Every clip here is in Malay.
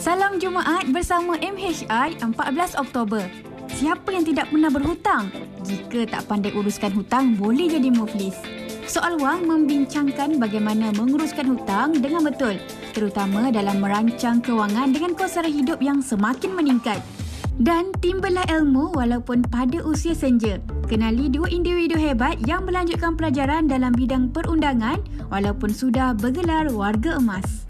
Salam Jumaat bersama MHI 14 Oktober. Siapa yang tidak pernah berhutang? Jika tak pandai uruskan hutang, boleh jadi muflis. Soal Wang membincangkan bagaimana menguruskan hutang dengan betul, terutama dalam merancang kewangan dengan kos sara hidup yang semakin meningkat. Dan timbalah ilmu walaupun pada usia senja. Kenali dua individu hebat yang melanjutkan pelajaran dalam bidang perundangan walaupun sudah bergelar warga emas.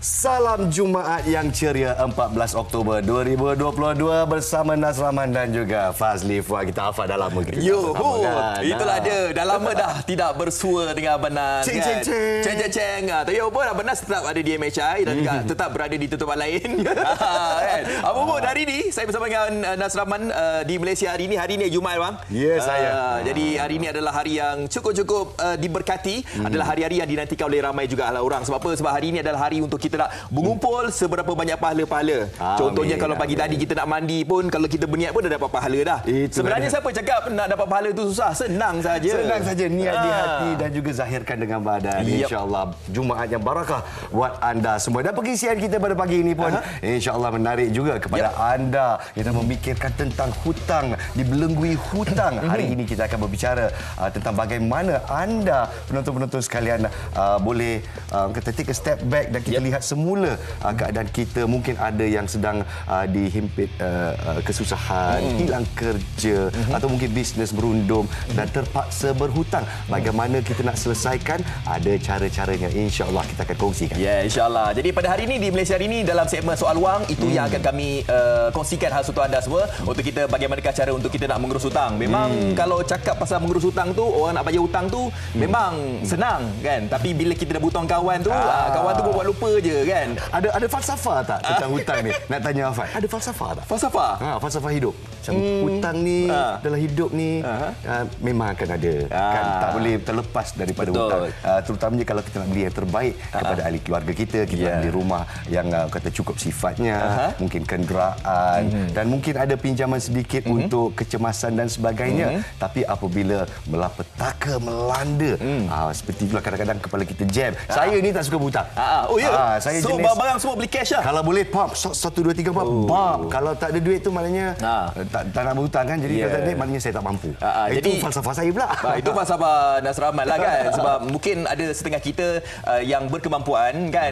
Salam Jumaat yang ceria 14 Oktober 2022 bersama Nazraman dan juga Fazli Fuad. Kita hafal dah lama kita. Kan? Itulah dia. Dah lama dah tidak bersua dengan Abang Nas. Ceng. Tapi Abang Nas tetap ada di MHI dan juga tetap berada di tempat lain. Kan? Abang hari ini saya bersama dengan Nazraman di Malaysia hari ini. Hari ini Jumaat bang. Ya saya. Jadi hari ini adalah hari yang cukup diberkati. Adalah hari-hari yang dinantikan oleh ramai juga orang. Sebab apa? Sebab hari ini adalah hari untuk kita nak mengumpul seberapa banyak pahala-pahala. Contohnya kalau pagi tadi kita nak mandi pun, kalau kita berniat pun dah dapat pahala dah. Sebenarnya siapa cakap nak dapat pahala itu susah? Senang saja. Senang saja, niat di hati dan juga zahirkan dengan badan. InsyaAllah Jumaat yang barakah buat anda semua. Dan pengisian kita pada pagi ini pun insyaAllah menarik juga kepada anda. Kita memikirkan tentang hutang, dibelengui hutang. Hari ini kita akan berbicara tentang bagaimana anda penonton-penonton sekalian boleh kita take a step back dan kita lihat semula keadaan kita. Mungkin ada yang sedang dihimpit kesusahan, hilang kerja atau mungkin bisnes berundung dan terpaksa berhutang. Bagaimana kita nak selesaikan? Ada cara-caranya, insya-Allah kita akan kongsikan. Ya, insya-Allah. Jadi pada hari ini di Malaysia hari ini dalam segmen soal wang itu yang akan kami kongsikan khas untuk anda semua untuk kita bagaimanakah cara untuk kita nak mengurus hutang. Memang kalau cakap pasal mengurus hutang tu, orang nak bayar hutang tu memang senang kan. Tapi bila kita dah berhutang kawan tu, kawan tu buat lupa je kan. Ada falsafah tak tentang hutang ni? Nak tanya Afan. Ada falsafah tak? Falsafah? Falsafah hidup. Macam hutang ni dalam hidup ni memang akan ada. Kan tak boleh terlepas daripada hutang. Terutamanya kalau kita nak beli yang terbaik kepada ahli keluarga kita, kita nak beli rumah yang kata cukup sifatnya, mungkin kenderaan dan mungkin ada pinjaman sedikit untuk kecemasan dan sebagainya. Tapi apabila malapetaka melanda, seperti itulah kadang-kadang kepala kita jam. Saya ni tak suka berhutang. Oh ya. Saya so jenis barang semua beli cash lah. Kalau boleh pop 1 2 3 pop. Kalau tak ada duit tu maknanya tak nak berhutang kan. Jadi kalau tak ada duit maknanya saya tak mampu. Itu falsafah saya pula. Itu falsafah Nazraman lah kan. Sebab mungkin ada setengah kita yang berkemampuan kan.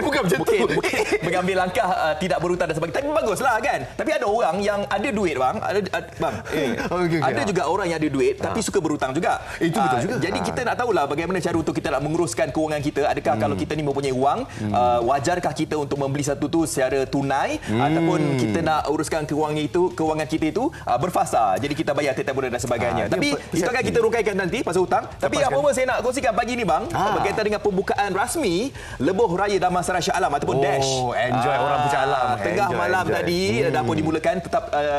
Bukan macam tu. Mungkin mengambil langkah tidak berhutang dan sebagainya. Tapi baguslah kan. Tapi ada orang yang ada duit bang. Ada juga orang yang ada duit tapi suka berhutang juga. Itu betul juga. Jadi kita nak tahulah bagaimana cara untuk kita nak menguruskan kewangan kita. Adakah kalau kita ni mempunyai wang, wajarkah kita untuk membeli satu tu secara tunai ataupun kita nak uruskan kewangan kita itu berfasa. Jadi kita bayar tiap bulan dan sebagainya. Tapi itu akan kita rungkaikan nanti pasal hutang. Tapi apa pun saya nak kongsikan pagi ni bang berkaitan dengan pembukaan rasmi Lebuh Raya Damansara Shah Alam ataupun Dash. Enjoy orang Puncak Alam. Tengah malam tadi dah pun dimulakan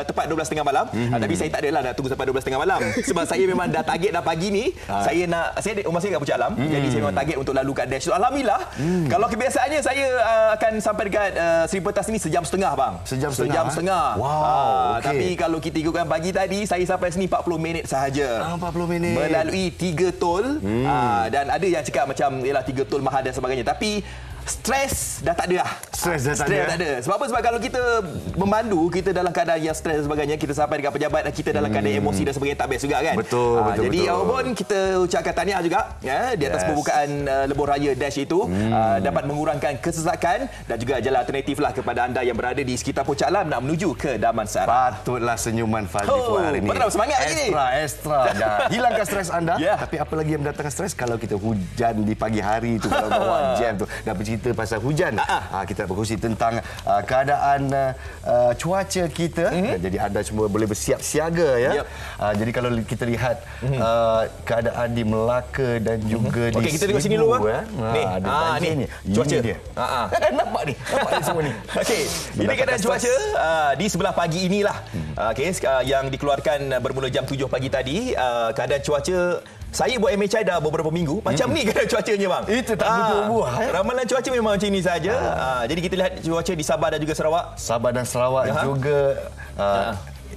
tepat 12.30 malam. Tapi saya tak adalah nak tunggu sampai 12.30 malam. Sebab saya memang dah target dah pagi ni. Saya rumah saya kat Puncak Alam. Jadi saya memang target untuk lalu kat Dash. Alhamdulillah. Kalau kebiasaannya saya akan sampai dekat Seri Petas ni sejam setengah bang. Sejam setengah. Wow. Tapi kalau kita ikutkan pagi tadi saya sampai sini 40 minit sahaja. 40 minit. Melalui 3 tol. Dan ada yang cakap macam yalah 3 tol mahal dan sebagainya. Tapi stres dah tak ada lah. Stres dah tak ada. Sebab apa? Sebab kalau kita memandu, kita dalam keadaan yang stres dan sebagainya, kita sampai dekat pejabat dan kita dalam keadaan emosi dan sebagainya, tak best juga kan? Betul. Jadi apapun kita ucapkan tahniah juga di atas pembukaan Lebuh Raya Dash itu dapat mengurangkan kesesakan dan juga jalan alternatif lah kepada anda yang berada di sekitar Puncak Alam nak menuju ke Damansara. Patutlah senyuman Fazli Fuad hari ini. Betul, semangat lagi ni. Extra. Hilangkan stres anda. Tapi apa lagi yang mendatangkan stres kalau kita hujan di pagi hari tu, kalau bawa jam tu. Dan cerita pasal hujan. Kita berkongsi tentang keadaan cuaca kita. Jadi anda semua boleh bersiap siaga ya. Jadi kalau kita lihat keadaan di Melaka dan juga di kita tengok sini dulu bang. Ada banjir ni. Cuaca. Ini dia. Nampak ni semua ni. Okey, ini keadaan cuaca di sebelah pagi inilah. Yang dikeluarkan bermula jam 7 pagi tadi. Keadaan cuaca saya buat MHI dah beberapa minggu. Macam ni keadaan cuacanya bang. Itu tak berubah. Ramalan cuaca memang macam ini saja. Jadi kita lihat cuaca di Sabah dan juga Sarawak. Sabah dan Sarawak juga.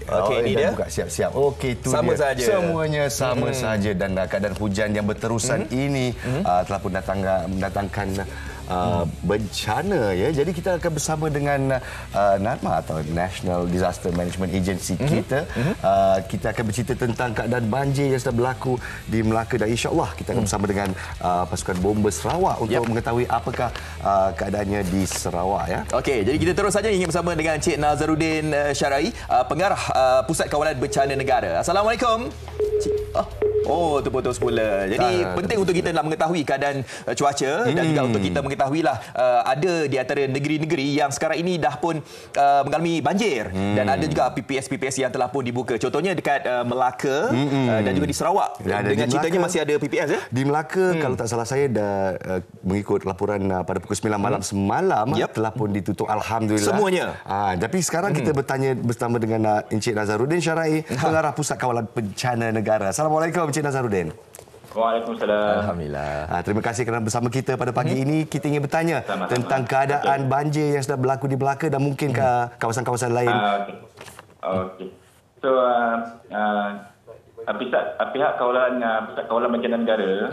Okey, ini dia. Buka siap-siap. Okey, itu sama dia. Saja. Semuanya sama saja dan keadaan hujan yang berterusan ini telah pun mendatangkan bencana ya. Jadi kita akan bersama dengan NADMA atau National Disaster Management Agency kita. Kita akan bercerita tentang keadaan banjir yang sedang berlaku di Melaka dan insya-Allah kita akan bersama dengan pasukan bomba Sarawak untuk mengetahui apakah keadaannya di Sarawak ya. Okey, jadi kita terus saja ingin bersama dengan Cik Nazaruddin Syara'i, pengarah Pusat Kawalan Bencana Negara. Assalamualaikum. Oh, terputus pula. Jadi penting untuk kita nak mengetahui keadaan cuaca dan juga untuk kita mengetahuilah ada di antara negeri-negeri yang sekarang ini dah pun mengalami banjir dan ada juga PPS yang telah pun dibuka. Contohnya dekat Melaka dan juga di Sarawak. Dengan ceritanya masih ada PPS ya? Di Melaka kalau tak salah saya dah mengikut laporan pada pukul 9 malam semalam telah pun ditutup alhamdulillah. Semuanya. Tapi sekarang kita bertanya bersama dengan Encik Nazaruddin Syara'i, pengarah Pusat Kawalan Bencana Negara. Assalamualaikum Encik Nazaruddin. Waalaikumsalam. Alhamdulillah. Terima kasih kerana bersama kita pada pagi ini. Kita ingin bertanya tentang keadaan banjir yang sedang berlaku di Melaka dan mungkin kawasan-kawasan lain. Okey. So, pihak Pusat Kawalan Bencana Negara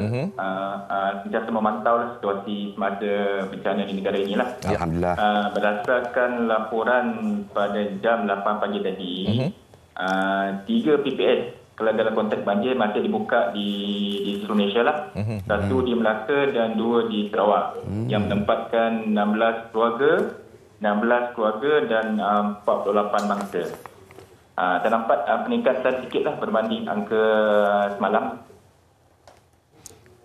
sentiasa memantau situasi semasa bencana di negara inilah. Alhamdulillah. Berdasarkan laporan pada jam 8 pagi tadi, 3 PPS dalam konteks banjir masih dibuka di seluruh Malaysia lah. Satu di Melaka dan 2 di Sarawak yang menempatkan 16 keluarga dan 48 mangsa. Terdapat peningkatan sikitlah berbanding angka semalam.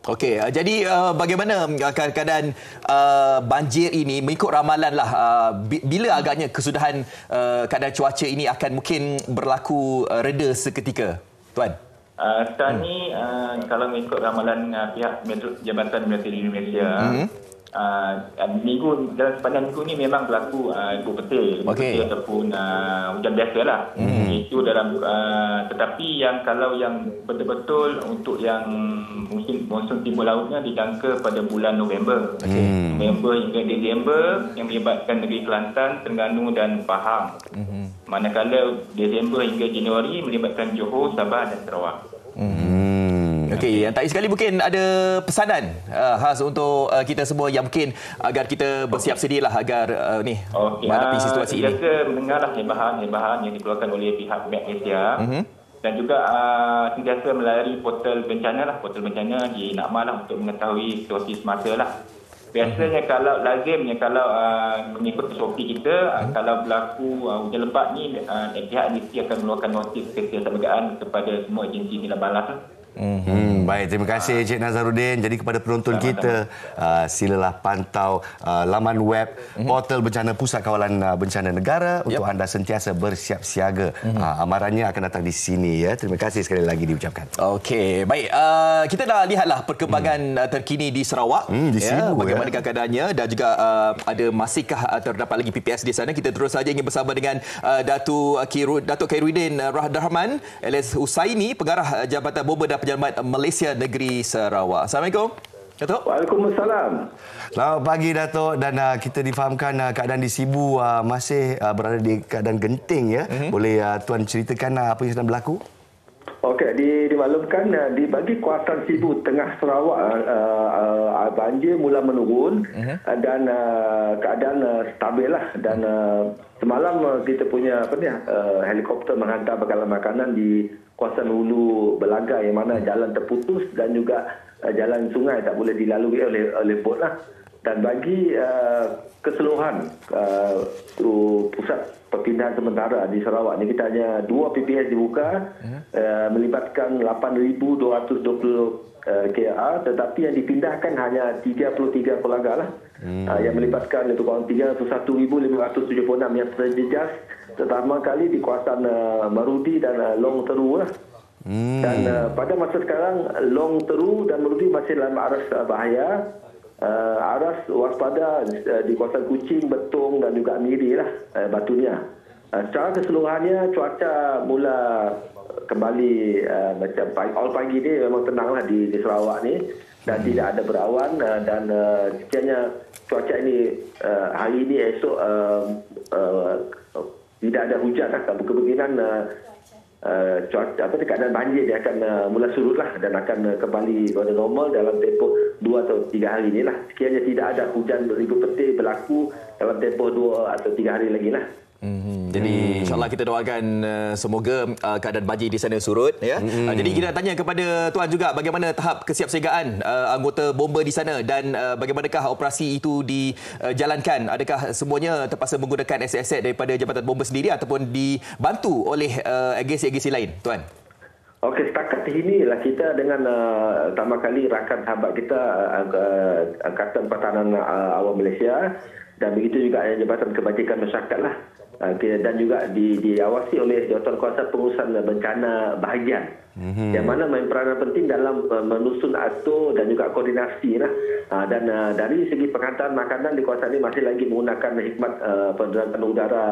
Okey, jadi bagaimana keadaan banjir ini mengikut ramalan lah, bila agaknya kesudahan keadaan cuaca ini akan mungkin berlaku reda seketika, Tuan? Sekarang ni kalau mengikut ramalan pihak Jabatan Meteorologi Malaysia, dalam sepanjang minggu ni memang berlaku petir ataupun hujan biasa lah. Itu dalam tetapi kalau yang betul-betul untuk yang musim timur lautnya dijangka pada bulan November. November hingga Disember yang melibatkan negeri Kelantan, Terengganu dan Pahang. Manakala Disember hingga Januari melibatkan Johor, Sabah dan Sarawak. Okey, yang tadi sekali mungkin ada pesanan khas untuk kita semua yang mungkin agar kita bersiap sedialah agar menghadapi situasi ini. Sentiasa mendengarlah himbahan yang dikeluarkan oleh pihak Malaysia dan juga sentiasa melalui portal bencana di NADMA lah untuk mengetahui situasi semasa lah. Biasanya kalau mengikut SOP kita, kalau berlaku hujan lebat ni, pihak mesti akan mengeluarkan notis kesiapsiagaan kepada semua agensi nilai balas. Baik, terima kasih Encik Nazaruddin. Jadi kepada penonton kita, silalah pantau laman web portal bencana Pusat Kawalan Bencana Negara untuk anda sentiasa bersiap siaga. Amarannya akan datang di sini ya. Terima kasih sekali lagi diucapkan. Okey, baik. Kita dah lihatlah perkembangan terkini di Sarawak. Di Sibu, bagaimana keadaannya dan juga ada masihkah terdapat lagi PPS di sana. Kita terus saja ingin bersama dengan Datuk Khairuddin Rahman alias Husaini, pengarah Jabatan Bomba dan Penyelamat Malaysia Negeri Sarawak. Assalamualaikum, Datuk. Waalaikumsalam. Selamat pagi, Datuk. Dan kita difahamkan keadaan di Sibu masih berada di keadaan genting ya. Boleh Tuan ceritakan apa yang sedang berlaku? Okey, dimaklumkan di bagi kawasan Sibu Tengah Sarawak banjir mula menurun dan keadaan stabil lah. Dan semalam kita punya helikopter menghantar bekalan makanan di kawasan hulu Belaga yang mana jalan terputus dan juga jalan sungai tak boleh dilalui oleh bot lah. Dan bagi keseluruhan pusat perpindahan sementara di Sarawak ni, kita hanya 2 PPS dibuka melibatkan 8,220 KR, tetapi yang dipindahkan hanya 33 keluarga lah, yang melibatkan itu kurang 301,576 yang terjejas pertama kali di kawasan Marudi dan Long Teru lah. Dan pada masa sekarang Long Teru dan Marudi masih dalam aras bahaya. Aras waspada di kawasan Kuching, Betong dan juga Miri lah, Batunia. Secara keseluruhannya cuaca mula kembali macam awal pagi ni memang tenanglah di Sarawak ni dan tidak ada berawan dan sekiranya cuaca ini hari ini esok tidak ada hujan lah. Kemungkinan keadaan banjir dia akan mula surut lah dan akan kembali kepada normal dalam tempoh 2 atau 3 hari inilah. Sekiranya tidak ada hujan ribu petir berlaku dalam tempoh 2 atau 3 hari lagi lah. Jadi insyaAllah kita doakan semoga keadaan banjir di sana surut. Ya. Jadi kita tanya kepada Tuan juga bagaimana tahap kesiapsiagaan anggota bomba di sana dan bagaimanakah operasi itu dijalankan. Adakah semuanya terpaksa menggunakan aset-aset daripada Jabatan Bomba sendiri ataupun dibantu oleh agensi-agensi lain, Tuan? Okey, setakat inilah kita dengan pertama kali rakan sahabat kita Angkatan Pertahanan Awam Malaysia dan begitu juga Jabatan Kebajikan Masyarakat lah. Dan juga diawasi oleh Jawatankuasa Pengurusan Bencana Bahagian yang mana main peranan penting dalam menyusun atur dan juga koordinasi lah. Dan dari segi penghantaran makanan di kawasan ini masih lagi menggunakan hikmat penerangan udara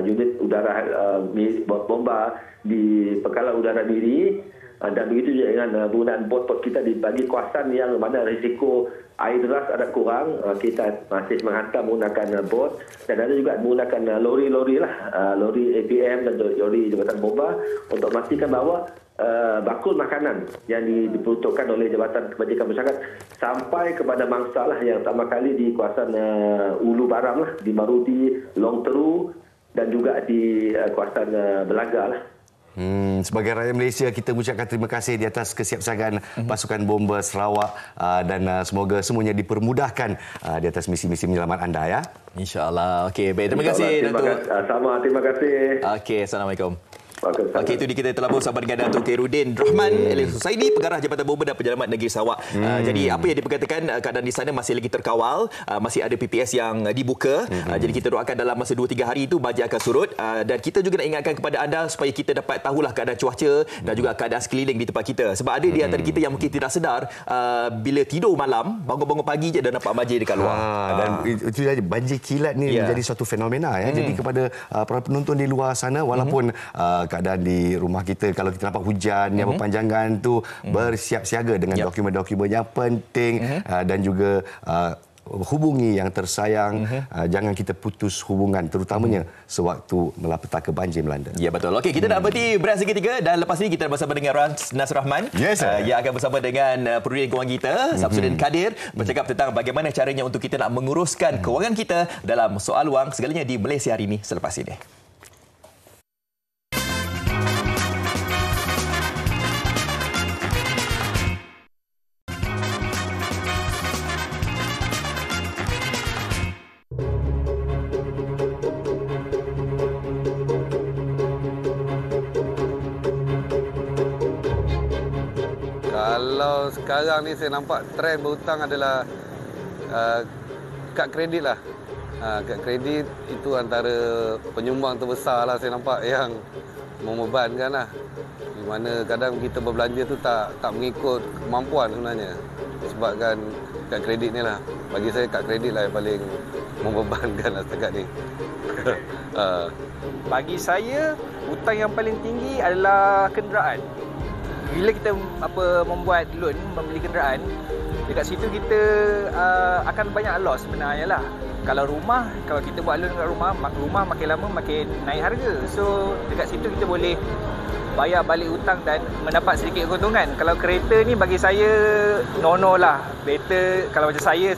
unit udara bomba di Pangkalan Udara Miri. Dan begitu juga dengan penggunaan bot-bot kita di bagi kawasan yang mana risiko air deras ada kurang, kita masih menghantar menggunakan bot dan ada juga menggunakan lori-lori lah, lori APM dan lori Jabatan Bomba untuk memastikan bahawa bakul makanan yang diperuntukkan oleh Jabatan Kebajikan Masyarakat sampai kepada mangsa lah yang pertama kali di kawasan Ulu Baram lah, di Marudi, Long Teru dan juga di kawasan Belaga lah. Sebagai rakyat Malaysia, kita mengucapkan terima kasih di atas kesiapsiagaan pasukan bomba Sarawak dan semoga semuanya dipermudahkan di atas misi-misi penyelamat anda ya. InsyaAllah. Okey, baik. Terima kasih Datuk. Terima kasih. Okey, Assalamualaikum. Okey, itu kita telah bersama dengan Datuk Khairuddin Rahman Al-Husaini, Pengarah Jabatan Bomba dan Penyelamat Negeri Sarawak. Jadi apa yang diperkatakan, keadaan di sana masih lagi terkawal, masih ada PPS yang dibuka. Jadi kita doakan dalam masa 2-3 hari itu banjir akan surut dan kita juga nak ingatkan kepada anda supaya kita dapat tahulah keadaan cuaca dan juga keadaan sekeliling di tempat kita. Sebab ada di antara kita yang mungkin tidak sedar bila tidur malam, bangun-bangun pagi je dah nampak banjir dekat luar. Dan itu saja, banjir kilat ni menjadi suatu fenomena ya. Jadi kepada para penonton di luar sana, walaupun keadaan di rumah kita, kalau kita nampak hujan yang berpanjangan tu, bersiap siaga dengan dokumen-dokumen yang penting dan juga hubungi yang tersayang. Jangan kita putus hubungan, terutamanya sewaktu malapetaka banjir melanda. Ya, betul. Okey, kita nak berhenti berehat seketika dan lepas ini kita bersama dengan Nas Rahman. Yes, yang akan bersama dengan Perunding Kewangan kita, Samsudin Kadir, bercakap tentang bagaimana caranya untuk kita nak menguruskan kewangan kita dalam soal wang segalanya di Malaysia hari ini selepas ini. Kalau sekarang ni saya nampak trend berhutang adalah kad kredit lah. Kad kredit itu antara penyumbang terbesar lah saya nampak yang membebankan lah. Di mana kadang kita berbelanja tu tak mengikut kemampuan sebenarnya. Sebabkan kad kredit ni lah. Bagi saya kad kredit lah yang paling membebankan lah setakat ni. Bagi saya, hutang yang paling tinggi adalah kenderaan. Bila kita membuat loan, membeli kenderaan, dekat situ kita akan banyak loss sebenarnya lah. Kalau rumah, kalau kita buat loan dekat rumah makin lama makin naik harga. So dekat situ kita boleh bayar balik hutang dan mendapat sedikit keuntungan. Kalau kereta ni bagi saya no lah. Better kalau macam saya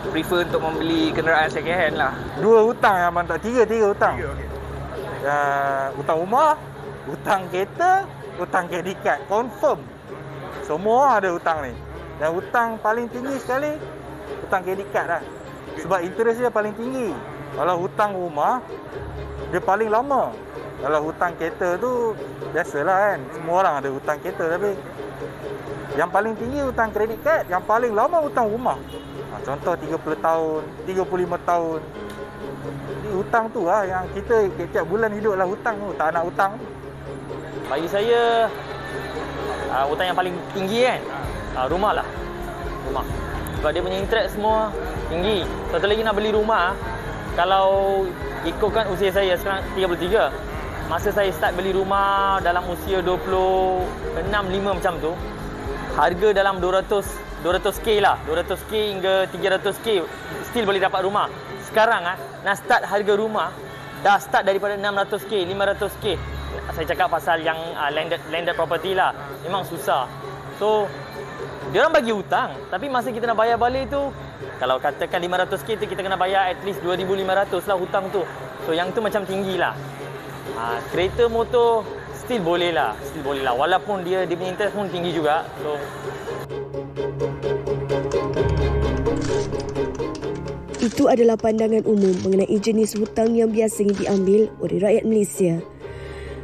prefer untuk membeli kenderaan second hand lah. 2 hutang abang tak, 3 hutang. Hutang rumah, hutang kereta, hutang kredit kad, confirm. Semua ada hutang ni. Dan hutang paling tinggi sekali hutang kredit kad lah. Sebab interest dia paling tinggi. Kalau hutang rumah dia paling lama. Kalau hutang kereta tu biasalah kan. Semua orang ada hutang kereta, tapi yang paling tinggi hutang kredit kad, yang paling lama hutang rumah. Contoh 30 tahun, 35 tahun. Jadi hutang tu lah yang kita tiap bulan hiduplah hutang tu, tak nak hutang. Bagi saya hutang yang paling tinggi kan rumah lah. Rumah. Sebab dia punya interest semua tinggi. Satu lagi nak beli rumah, kalau ikutkan usia saya sekarang 33, masa saya start beli rumah dalam usia 26-5 macam tu, harga dalam 200k lah, 200k hingga 300k still boleh dapat rumah. Sekarang nak start harga rumah dah start daripada 600k, 500k. saya cakap pasal yang landed property lah. Memang susah. So, dia orang bagi hutang, tapi masa kita nak bayar balik tu, kalau katakan 500k tu kita kena bayar at least 2,500 lah hutang tu. So yang tu macam tinggi lah. Kereta motor still boleh lah. Walaupun dia punya interest pun tinggi juga. So itu adalah pandangan umum mengenai jenis hutang yang biasanya diambil oleh rakyat Malaysia.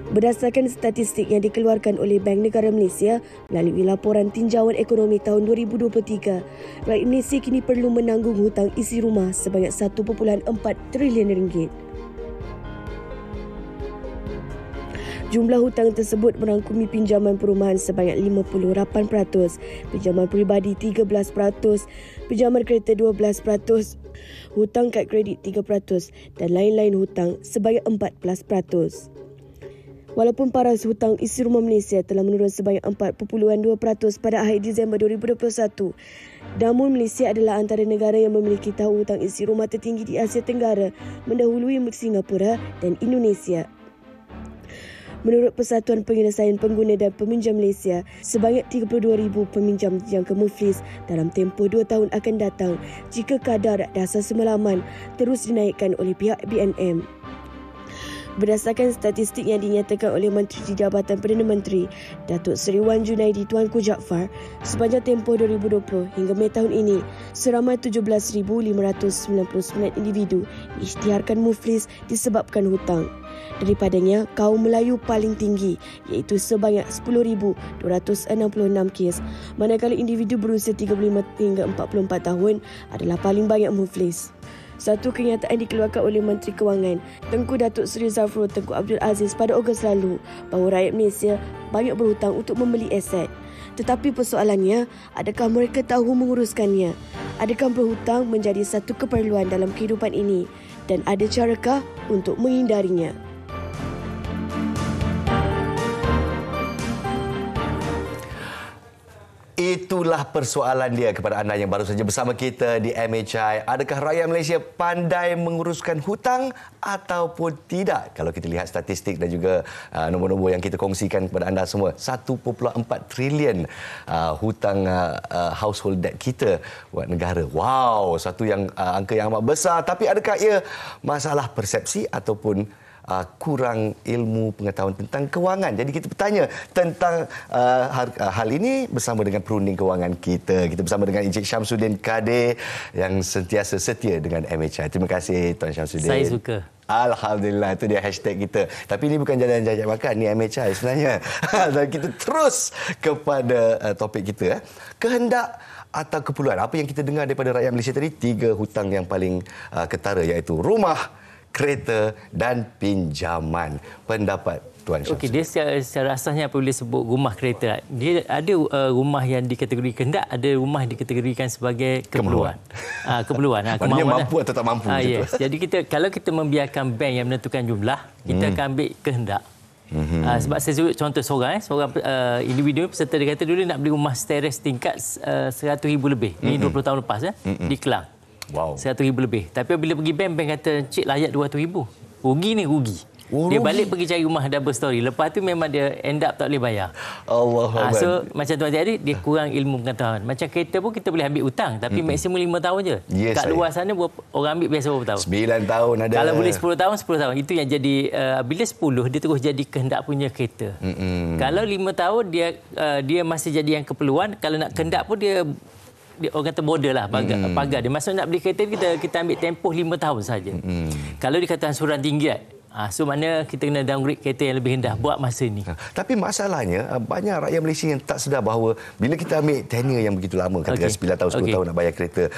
Berdasarkan statistik yang dikeluarkan oleh Bank Negara Malaysia melalui laporan tinjauan ekonomi tahun 2023, rakyat Malaysia kini perlu menanggung hutang isi rumah sebanyak 1.4 trilion ringgit. Jumlah hutang tersebut merangkumi pinjaman perumahan sebanyak 58%, pinjaman peribadi 13%, pinjaman kereta 12%, hutang kad kredit 3% dan lain-lain hutang sebanyak 14%. Walaupun paras hutang isi rumah Malaysia telah menurun sebanyak 4.2% pada akhir Disember 2021, namun Malaysia adalah antara negara yang memiliki tahun hutang isi rumah tertinggi di Asia Tenggara, mendahului Singapura dan Indonesia. Menurut Persatuan Penyelesaian Pengguna dan Peminjam Malaysia, sebanyak 32,000 peminjam dijangka muflis dalam tempoh 2 tahun akan datang jika kadar dasar semalaman terus dinaikkan oleh pihak BNM. Berdasarkan statistik yang dinyatakan oleh Menteri di Jabatan Perdana Menteri, Datuk Seri Wan Junaidi Tuanku Jaafar, sepanjang tempoh 2020 hingga Mei tahun ini, seramai 17,599 individu diisytiharkan muflis disebabkan hutang. Daripadanya, kaum Melayu paling tinggi iaitu sebanyak 10,266 kes, manakala individu berusia 35 hingga 44 tahun adalah paling banyak muflis. Satu kenyataan dikeluarkan oleh Menteri Kewangan Tengku Datuk Seri Zafrul Tengku Abdul Aziz pada Ogos lalu bahawa rakyat Malaysia banyak berhutang untuk membeli aset. Tetapi persoalannya, adakah mereka tahu menguruskannya? Adakah berhutang menjadi satu keperluan dalam kehidupan ini? Dan ada carakah untuk menghindarinya? Itulah persoalan dia kepada anda yang baru saja bersama kita di MHI. Adakah rakyat Malaysia pandai menguruskan hutang ataupun tidak? Kalau kita lihat statistik dan juga nombor-nombor yang kita kongsikan kepada anda semua, 1.4 trilion hutang household debt kita buat negara. Wow, satu yang angka yang amat besar. Tapi adakah ia masalah persepsi ataupun kurang ilmu pengetahuan tentang kewangan? Jadi kita bertanya tentang hal ini bersama dengan perunding kewangan kita. Kita bersama dengan Encik Syamsuddin Kadir yang sentiasa setia dengan MHI. Terima kasih Tuan Syamsuddin. Saya suka. Alhamdulillah, itu dia hashtag kita. Tapi ini bukan jalan jajak makan, ni MHI sebenarnya. Dan kita terus kepada topik kita. Kehendak atau keperluan. Apa yang kita dengar daripada rakyat Malaysia tadi, 3 hutang yang paling ketara iaitu rumah, kereta dan pinjaman. Pendapat Tuan Syamsuddin. Okey, dia secara asasnya apabila sebut rumah kereta, dia ada rumah yang dikategorikan kehendak, ada rumah yang dikategorikan sebagai keperluan. Keperluan. Maknanya mampu atau tak mampu. Yes. Jadi kalau kita membiarkan bank yang menentukan jumlah, kita akan ambil kehendak. Sebab saya sebut contoh seorang individu peserta, dia kata dulu nak beli rumah teres tingkat 100,000 lebih. Ini 20 tahun lepas di Kelang. Wow. 100,000 lebih. Tapi bila pergi bank kata, "Cik layak 200,000." Rugi ni rugi. Dia balik pergi cari rumah double story. Lepas tu memang dia end up tak boleh bayar. Allahuakbar. So macam tuan tadi, dia kurang ilmu pengetahuan. Macam kereta pun kita boleh ambil hutang, tapi maksimum 5 tahun je. Yes, kat luar sana orang ambil biasa berapa tahun? 9 tahun ada. Kalau boleh 10 tahun, 10 tahun. Itu yang jadi bila 10 dia terus jadi kehendak punya kereta. Kalau 5 tahun dia masih jadi yang keperluan. Kalau nak kehendak pun dia orang kata border lah, pagar. Dia maksud nak beli kereta kita ambil tempoh 5 tahun saja. Kalau dikatakan ansuran tinggi so mana kita kena downgrade kereta yang lebih rendah buat masa ni. Tapi masalahnya banyak rakyat Malaysia yang tak sedar bahawa bila kita ambil tenure yang begitu lama, katakan 9 tahun 10 tahun nak bayar kereta,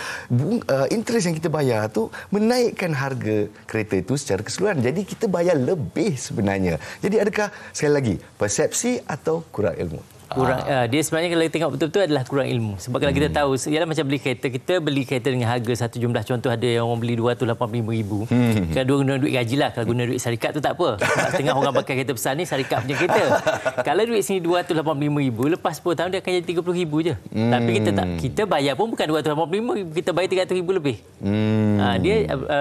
interest yang kita bayar tu menaikkan harga kereta itu secara keseluruhan. Jadi kita bayar lebih sebenarnya. Jadi adakah sekali lagi persepsi atau kurang ilmu? Kurang, dia sebenarnya kalau tengok betul-betul adalah kurang ilmu. Sebab kalau kita tahu, ialah macam beli kereta, kita beli kereta dengan harga satu jumlah. Contoh ada yang orang beli RM285,000. Kalau guna duit gaji lah. Kalau guna duit syarikat tu tak apa. Sebab setengah orang pakai kereta besar ni syarikat punya kereta. Kalau duit sini RM285,000, lepas 10 tahun dia akan jadi RM30,000 je. Tapi kita tak, kita bayar pun bukan RM285,000, kita bayar RM300,000 lebih. Dia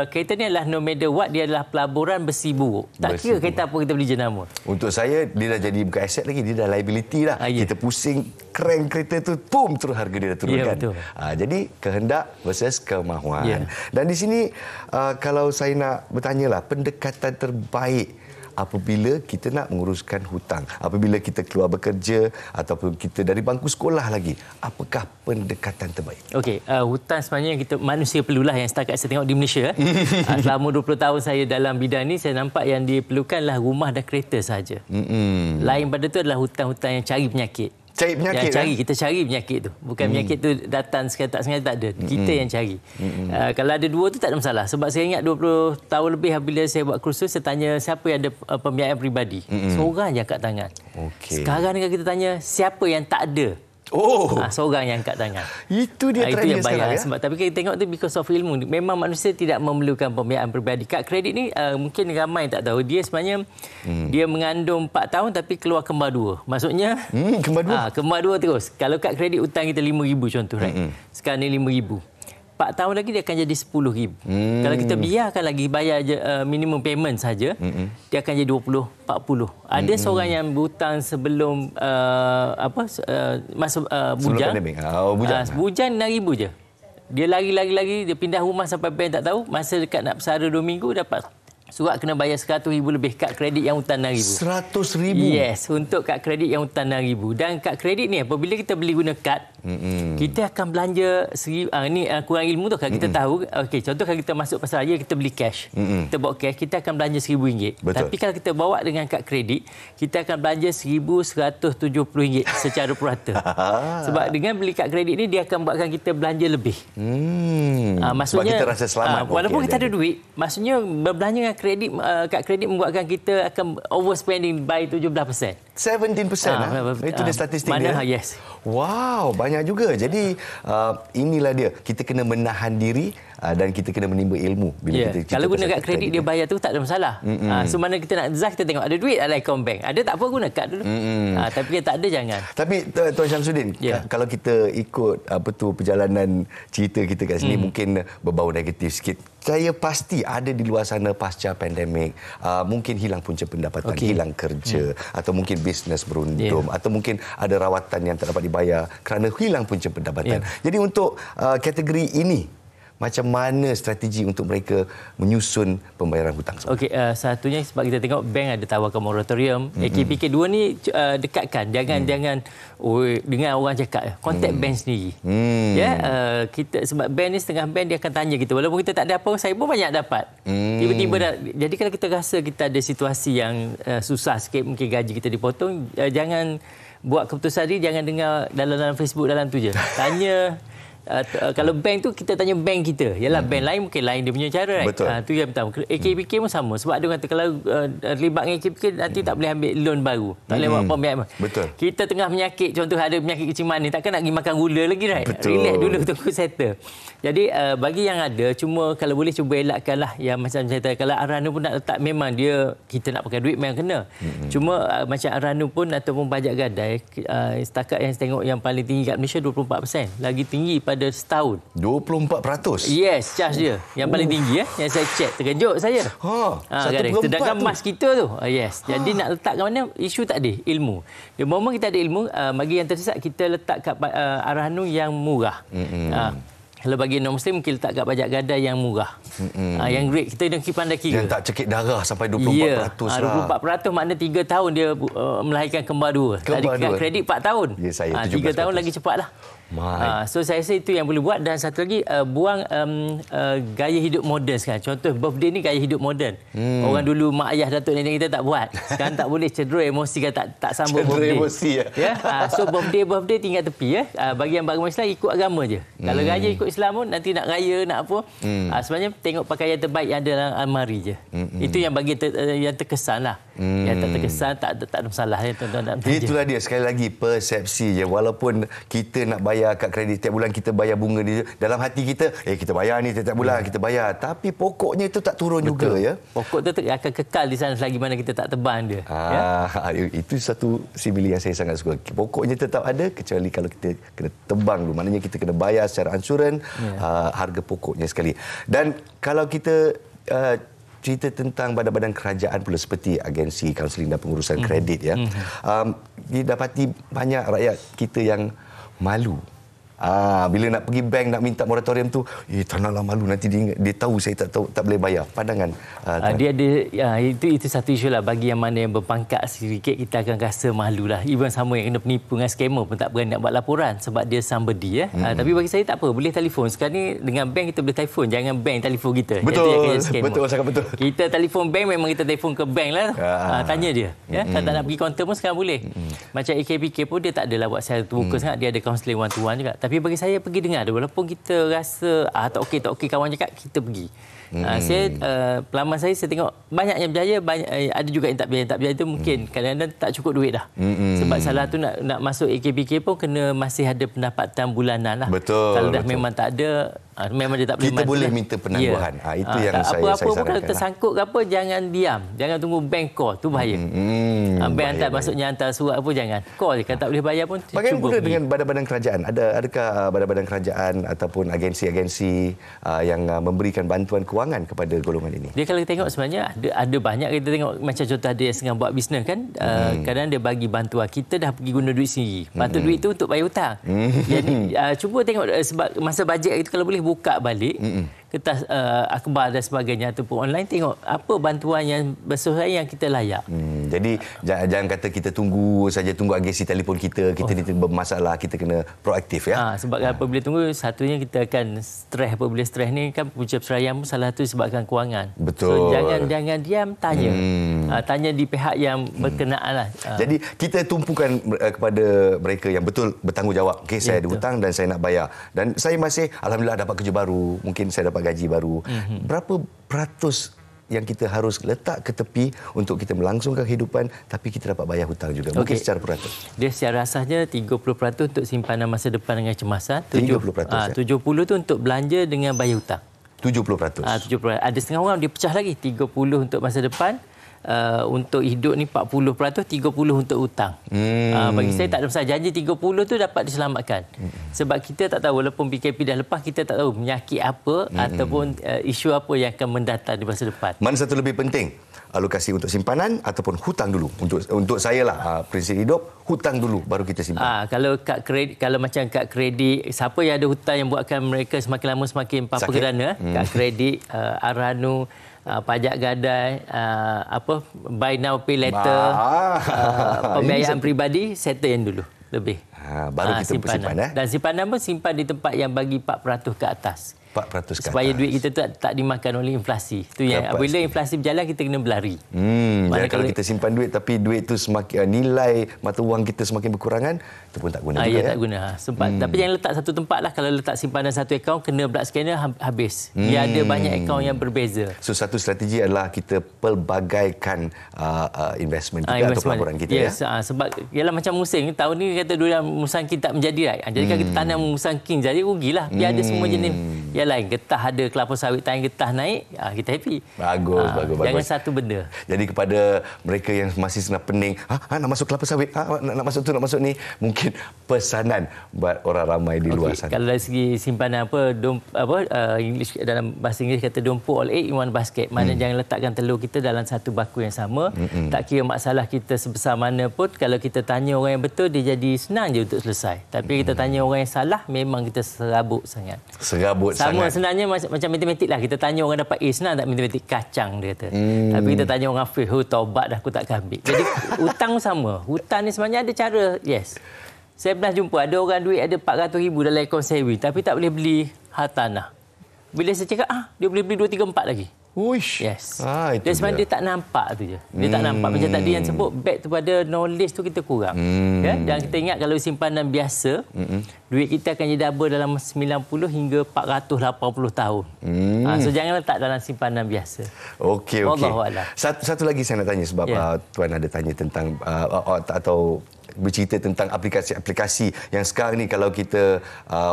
kereta ni adalah no matter what, dia adalah pelaburan besi buruk. Tak kira kereta apa kita beli jenama. Untuk saya, dia dah jadi bukan aset lagi, dia dah liability dah. Kita pusing crank kereta tu, boom, terus harga dia dah turunkan. Jadi kehendak versus kemahuan. Dan di sini kalau saya nak bertanya lah, pendekatan terbaik apabila kita nak menguruskan hutang, apabila kita keluar bekerja ataupun kita dari bangku sekolah lagi, apakah pendekatan terbaik? Okey, hutang sebenarnya kita manusia perlulah, yang setakat saya tengok di Malaysia. Selama 20 tahun saya dalam bidang ni, saya nampak yang diperlukanlah rumah dan kereta sahaja. Lain pada tu adalah hutang-hutang yang cari penyakit. Cari penyakit, kita cari penyakit tu. Bukan penyakit tu datang sekali tak sengaja, tak ada. Kita yang cari. Kalau ada dua tu tak ada masalah. Sebab saya ingat 20 tahun lebih bila saya buat kursus, saya tanya siapa yang ada pembiayaan peribadi. Seorang je angkat tangan. Sekarang ni kita tanya siapa yang tak ada. Seorang yang angkat tangan. Itu dia itu yang bayar. Ya? Sebab, tapi kita tengok tu because of ilmu. Memang manusia tidak memerlukan pembiayaan peribadi. Kad kredit ni mungkin ramai tak tahu. Dia sebenarnya dia mengandung 4 tahun tapi keluar kembar 2. Maksudnya kembar 2 terus. Kalau kad kredit hutang kita RM5,000 contoh, right? Sekarang ni RM5,000. 4 tahun lagi dia akan jadi RM10,000. Kalau kita biarkan lagi bayar je, minimum payment saja, dia akan jadi 20, 40. Ada seorang yang berhutang sebelum masa bujang. Bujang RM6,000 je. Dia lari, dia pindah rumah sampai bank tak tahu. Masa dekat nak bersara 2 minggu dapat surat kena bayar RM100,000 lebih kad kredit yang hutang RM6,000. RM100,000? Yes, untuk kad kredit yang hutang RM6,000. Dan kad kredit ni apabila kita beli guna kad, kita akan belanja ni kurang ilmu tu. Kalau kita tahu, okey, contoh kalau kita masuk pasar raya, kita beli cash. Kita bawa cash, kita akan belanja RM1,000. Tapi kalau kita bawa dengan kad kredit, kita akan belanja RM1,170 secara purata. Sebab dengan beli kad kredit ni, dia akan buatkan kita belanja lebih. Maksudnya, sebab kita rasa selamat. Walaupun kita ada duit, maksudnya berbelanja dengan kredit, kad kredit membuatkan kita akan overspending by 17%. 17%? Itu dia statistik dia? Yes. Wow, banyak juga. Jadi inilah dia. Kita kena menahan diri dan kita kena menimba ilmu. Bila kita kalau guna kad kredit dia bayar tu tak ada masalah. So mana kita nak zah, kita tengok ada duit dalam akaun bank. Ada tak apa, guna kad dulu. Tapi kalau tak ada, jangan. Tapi Tuan Syamsuddin, kalau kita ikut perjalanan cerita kita kat sini, mungkin berbau negatif sikit. Saya pasti ada di luar sana pasca pandemik, mungkin hilang punca pendapatan, hilang kerja, atau mungkin bisnes beruntum, atau mungkin ada rawatan yang tak dapat dibayar kerana hilang punca pendapatan. Jadi untuk kategori ini, macam mana strategi untuk mereka menyusun pembayaran hutang? Okey, satunya sebab kita tengok bank ada tawarkan moratorium. AKPK 2 ni dekatkan, jangan dengan orang cakap, kontak bank sendiri. Kita sebab bank ni setengah bank dia akan tanya kita, walaupun kita tak ada apa, saya pun banyak dapat. Tiba-tiba jadi kalau kita rasa kita ada situasi yang susah sikit, mungkin gaji kita dipotong, jangan buat keputusan ni, jangan dengar dalam Facebook dalam tu je. Tanya kalau bank tu kita tanya bank kita. Yalah, bank lain mungkin lain dia punya cara, right? Tu yang pertama. AKPK pun sama. Sebab dia kata kalau terlibat dengan AKPK nanti tak boleh ambil loan baru. Tak boleh buat pembiayaan. Kita tengah penyakit, contoh ada penyakit kecil manis, takkan nak pergi makan gula lagi, right? Relax dulu, tunggu settle. Jadi bagi yang ada, cuma kalau boleh cuba elakkanlah yang macam saya kata, kalau Aranu pun nak letak, memang dia kita nak pakai duit memang kena. Cuma macam Aranu pun ataupun pajak gadai, setakat yang saya tengok yang paling tinggi kat Malaysia 24%. Lagi tinggi pada setahun. 24%? Yes, charge dia. Yang paling tinggi yang saya check. Terkejut saya. Sedangkan mas kita tu. Yes. Jadi nak letak ke mana, isu tak ada, ilmu. Di moment kita ada ilmu, bagi yang tersesat, kita letak kat Aranu yang murah. Kalau bagi non-Muslim, mungkin letak kat pajak gadai yang murah. Yang great, kita nak pandai kira. Yang tak cekik darah sampai 24% lah. 24% makna 3 tahun dia melahirkan kembar 2. Tadi kredit 4 tahun. 3 tahun lagi cepatlah. So saya rasa itu yang boleh buat. Dan satu lagi, buang gaya hidup moden sekarang. Contoh birthday ni gaya hidup moden. Orang dulu mak ayah datuk nenek kita tak buat. Sekarang tak boleh, cenderung emosi kan, tak sambut birthday. Emosi ya. So birthday tinggal tepi ya. Bagi yang beragama Islam ikut agama je. Kalau raya ikut Islam pun nanti nak raya nak apa. Sebenarnya tengok pakaian terbaik yang ada dalam almari je. Itu yang bagi yang terkesan lah. Yang tak terkesan tak ada masalah ya, tuan-tuan. Itulah dia, sekali lagi persepsi je. Walaupun kita nak bayar kad kredit tiap bulan, kita bayar bunga dia, dalam hati kita kita bayar ni tiap bulan kita bayar, tapi pokoknya itu tak turun juga ya. Pokok tu akan kekal di sana selagi mana kita tak tebang dia. Itu satu simile yang saya sangat suka. Pokoknya tetap ada kecuali kalau kita kena tebang dulu, maknanya kita kena bayar secara ansuran harga pokoknya sekali. Dan kalau kita cerita tentang badan-badan kerajaan pula seperti agensi kaunseling dan pengurusan kredit ya. Didapati banyak rakyat kita yang malu. Bila nak pergi bank nak minta moratorium tu, tak naklah malu, nanti dia tahu saya tak boleh bayar. Pandangan dia ada itu satu isu lah. Bagi yang mana yang berpangkat sedikit, kita akan rasa malu lah. Even sama yang kena penipu dengan scammer pun tak berani nak buat laporan sebab dia somebody ya. Tapi bagi saya tak apa, boleh telefon. Sekarang ni dengan bank kita boleh telefon, jangan bank telefon kita. Betul, sangat betul. Kita telefon bank, memang kita telefon ke bank lah. Tanya dia ya. Kalau tak nak pergi kaunter pun sekarang boleh. Macam AKPK pun dia tak adalah buat secara terbuka sangat, dia ada kaunseling one to one juga. Tapi bagi saya pergi dengar dia, walaupun kita rasa tak okey kawan cakap, kita pergi. Saya pelaman saya tengok banyak yang berjaya, ada juga yang tak berjaya itu mungkin kadang-kadang tak cukup duit dah. Sebab salah tu nak masuk AKPK pun kena masih ada pendapatan bulanan lah. Betul. Kalau dah memang tak ada, memang dia tak boleh kita boleh minta penangguhan. Itu yang saya apa-apa pun kalau sarankan. tersangkut ke apa, jangan diam, jangan tunggu bank call, tu bahaya. Bank hantar, maksudnya hantar surat apa, jangan call je. Kalau tak boleh bayar pun bagaimana pula dengan badan-badan kerajaan? Adakah badan-badan kerajaan ataupun agensi-agensi yang memberikan bantuan kewangan kepada golongan ini? Dia kalau kita tengok sebenarnya ada banyak. Kita tengok macam contoh ada yang sedang buat bisnes kan, kadang dia bagi bantuan, kita dah pergi guna duit sendiri. Lepas tu duit tu untuk bayar hutang. Jadi cuba tengok sebab masa bajet itu kalau boleh buka balik kertas akhbar dan sebagainya ataupun online, tengok apa bantuan yang bersesuaian yang kita layak. Jadi jangan kata kita tunggu agensi telefon kita ni bermasalah, kita kena proaktif ya. Sebab apabila tunggu, satunya kita akan stres. Apabila stres ni kan punca perceraian pun salah tu sebabkan kewangan. Betul. So jangan diam, tanya. Tanya di pihak yang berkenaan lah. Jadi kita tumpukan kepada mereka yang betul bertanggungjawab. Okey, saya ada hutang dan saya nak bayar. Dan saya masih alhamdulillah dapat kerja baru, mungkin saya dapat gaji baru. Berapa peratus yang kita harus letak ke tepi untuk kita melangsungkan kehidupan tapi kita dapat bayar hutang juga? Mungkin secara peratus. Dia secara asasnya 30% untuk simpanan masa depan dengan kecemasan. 30%. 70% tu untuk belanja dengan bayar hutang. 70%. 70%. Ada setengah orang dia pecah lagi. 30% untuk masa depan. Untuk hidup ni 40%, 30% untuk hutang. Bagi saya tak ada masalah. Janji 30% tu dapat diselamatkan. Sebab kita tak tahu, walaupun PKP dah lepas, kita tak tahu penyakit apa ataupun isu apa yang akan mendatang di masa depan. Mana satu lebih penting? Alokasi untuk simpanan ataupun hutang dulu? Untuk saya lah, prinsip hidup, hutang dulu baru kita simpan. Kalau kad kredit, kalau macam kad kredit, siapa yang ada hutang yang buatkan mereka semakin lama semakin apa kerana kad kredit, Aranu, pajak gadai, buy now pay later, pembiayaan peribadi, settle yang dulu lebih. Baru kita simpan. Dan simpanan pun simpan di tempat yang bagi 4% ke atas. 4% ke supaya atas. duit kita tak dimakan oleh inflasi. Itu yang apabila inflasi berjalan, kita kena berlari. Kalau kita simpan duit tapi duit tu semakin nilai mata wang kita semakin berkurangan, itu pun tak guna juga. Tak guna. Sebab tapi jangan letak satu tempat lah. Kalau letak simpanan satu akaun, kena berat scanner habis. Dia ada banyak akaun yang berbeza. So satu strategi adalah kita pelbagaikan investment kita atau pelaburan kita. Yes. Sebab ialah macam musim tahun ni kata durian musangking tak menjadi. Jadi kalau kita tanam musangking jadi rugilah. Biar ada semua jenis yang lain. Getah ada, kelapa sawit tangan getah naik, kita happy. Bagus. Jangan satu benda. Jadi kepada mereka yang masih senang pening, nak masuk kelapa sawit, nak masuk tu, nak masuk ni, mungkin pesanan buat orang ramai di luar sana. Kalau dari segi simpanan English, dalam bahasa Inggeris kata don't put all egg in one basket. Maknanya jangan letakkan telur kita dalam satu baku yang sama. Tak kira masalah kita sebesar mana pun, kalau kita tanya orang yang betul, dia jadi senang je untuk selesai. Tapi kita tanya orang yang salah, memang kita serabut sangat. Sama sebenarnya macam matematik lah. Kita tanya orang dapat A, senang tak matematik? Kacang, dia kata. Tapi kita tanya orang fail, taubat dah, aku takkan ambil. Jadi hutang sama. Hutang ni sebenarnya ada cara, yes. Saya pernah jumpa ada orang duit ada 400,000 dalam akaun saving tapi tak boleh beli hartanah. Bila saya cakap, dia boleh beli 2, 3, 4 lagi. Uish. Yes. Itu dia sebenarnya dia tak nampak tu je. Dia tak nampak. Macam tadi yang sebut, back kepada knowledge tu kita kurang. Ya? Dan kita ingat kalau simpanan biasa, duit kita akan jadi double dalam 90 hingga 480 tahun. So jangan letak dalam simpanan biasa. Okey. Satu lagi saya nak tanya sebab Tuan ada tanya tentang atau bercerita tentang aplikasi-aplikasi yang sekarang ni kalau kita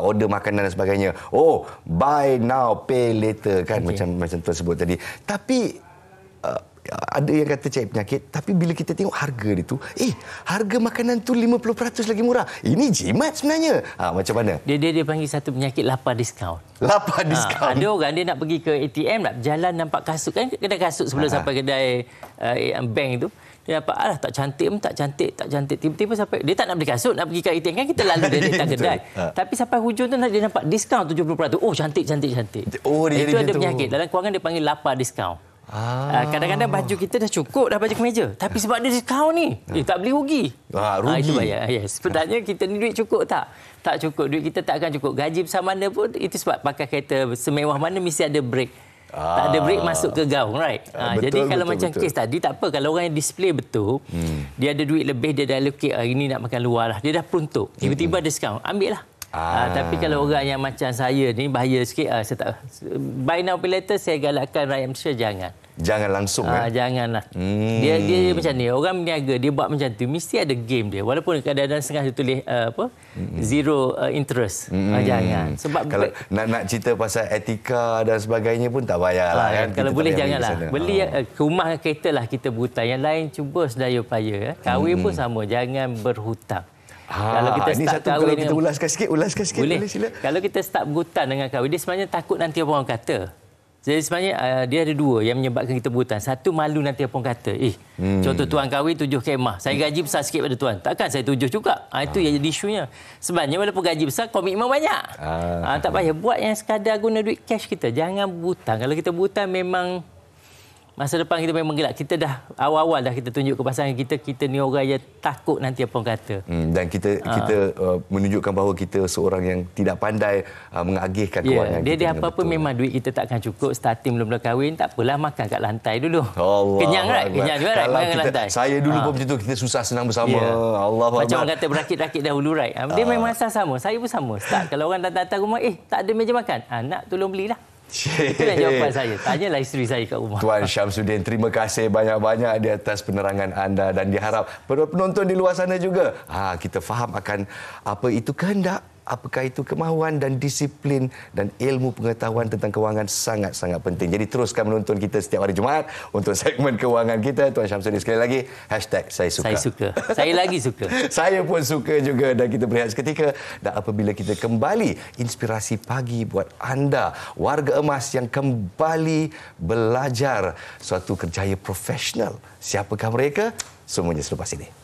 order makanan dan sebagainya, buy now pay later kan, macam Tuan sebut tadi. Tapi ada yang kata cari penyakit, tapi bila kita tengok harga dia tu, harga makanan tu 50% lagi murah. Ini jimat sebenarnya. Macam mana? Dia panggil satu penyakit lapar diskaun. Lapar diskaun. Ada orang dia nak pergi ke ATM, nak berjalan nampak kasut kan, kedai kasut sebelum sampai kedai bank tu. Dia nampak, tak cantik. Tiba-tiba sampai, dia tak nak beli kasut, nak pergi ke ATM kan, kita lalu dia datang kedai. Tapi sampai hujung tu dia nampak diskaun 70%. Cantik. Itu ada penyakit. Dalam kewangan dia panggil lapar diskaun. Kadang-kadang baju kita dah cukup, dah baju kemeja. Tapi sebab dia diskaun ni, tak beli rugi. Rugi. Itu bahaya. Sebenarnya kita ni duit cukup tak? Tak cukup. Duit kita tak akan cukup. Gaji besar mana pun, itu sebab pakai kereta semewah mana mesti ada break. Tak ada break masuk ke gaung, right? Jadi kalau macam kes tadi, tak apa. Kalau orang yang display betul, dia ada duit lebih, dia dah allocate hari ni nak makan luar lah. Dia dah peruntuk. Tiba-tiba diskaun, ambil lah. Tapi kalau orang yang macam saya ni, bahaya sikit. Saya tak, buy now pay later, saya galakkan rakyat Malaysia jangan langsung. Janganlah. Dia macam ni, orang berniaga, dia buat macam tu, mesti ada game dia. Walaupun kadang-kadang setengah dia tulis zero interest. Jangan. Sebab kalau nak cerita pasal etika dan sebagainya pun tak payahlah kan. Kalau boleh janganlah. Beli rumah kereta lah kita berhutang. Yang lain cuba sedaya upaya. Kahwin pun sama, jangan berhutang. Kalau kita start kahwin, kalau kita ulaskan sikit boleh sila. Kalau kita start berhutang dengan kahwin, dia sebenarnya takut nanti apa orang kata. Jadi sebenarnya dia ada dua yang menyebabkan kita berhutang. Satu, malu nanti apa orang kata. Contoh tuan kahwin 7 kemah. Saya gaji besar sikit pada tuan. Takkan saya 7 juga. Itu yang jadi isunya. Sebenarnya walaupun gaji besar, komitmen banyak. Tak payah buat yang sekadar guna duit cash kita. Jangan berhutang. Kalau kita berhutang memang masa depan kita memang gelap. Kita dah awal-awal dah kita tunjuk ke pasangan kita ni orang yang takut nanti apa orang kata. Dan kita menunjukkan bahawa kita seorang yang tidak pandai mengagihkan kewangan. Dia apa-apa memang duit kita takkan cukup. Starting belum kahwin, tak apalah, makan kat lantai dulu. Kenyang right? Kenyang juga right? Makan kat lantai. Saya dulu pun macam tu, kita susah senang bersama. Allah macam orang kata berakit-rakit dahulu right? Dia memang asal sama. Saya pun sama. Start kalau orang datang rumah, tak ada meja makan. Nak tolong belilah. Itulah jawapan saya. Tanyalah isteri saya kat rumah. Tuan Syamsuddin, terima kasih banyak-banyak di atas penerangan anda dan diharap penonton di luar sana juga kita faham akan apa itu kehendak, apakah itu kemahuan dan disiplin dan ilmu pengetahuan tentang kewangan sangat-sangat penting. Jadi teruskan menonton kita setiap hari Jumaat untuk segmen kewangan kita. Tuan Syamsuddin, sekali lagi #saya suka. Saya suka. Saya lagi suka. Saya pun suka juga dan kita berehat seketika. Dan apabila kita kembali, inspirasi pagi buat anda, warga emas yang kembali belajar suatu kerjaya profesional. Siapakah mereka? Semuanya selepas ini.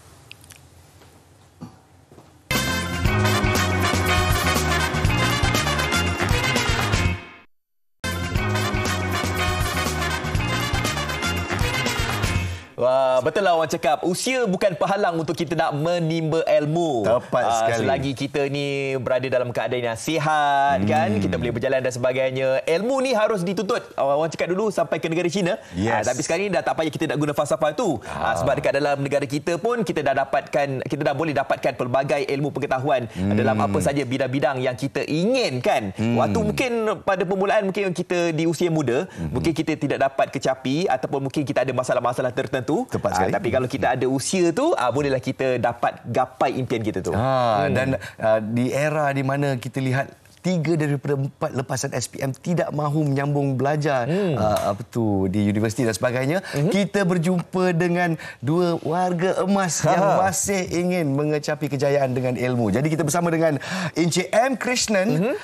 Wah, betul lah orang cakap, usia bukan penghalang untuk kita nak menimba ilmu. Tepat sekali. Selagi kita ni berada dalam keadaan yang sihat, kan, kita boleh berjalan dan sebagainya. Ilmu ni harus dituntut. Orang cakap dulu sampai ke negara China. Tapi sekarang ni dah tak payah kita nak guna falsafah tu. Sebab dekat dalam negara kita pun kita dah boleh dapatkan pelbagai ilmu pengetahuan dalam apa saja bidang-bidang yang kita inginkan. Waktu mungkin pada permulaan mungkin kita di usia muda, mungkin kita tidak dapat kecapi ataupun mungkin kita ada masalah-masalah tertentu. Tepat tapi kalau kita ada usia tu, bolehlah kita dapat gapai impian kita tu. Dan di era di mana kita lihat 3 daripada 4 lepasan SPM tidak mahu menyambung belajar di universiti dan sebagainya, kita berjumpa dengan 2 warga emas yang masih ingin mengecapi kejayaan dengan ilmu. Jadi kita bersama dengan Encik M. Krishnan,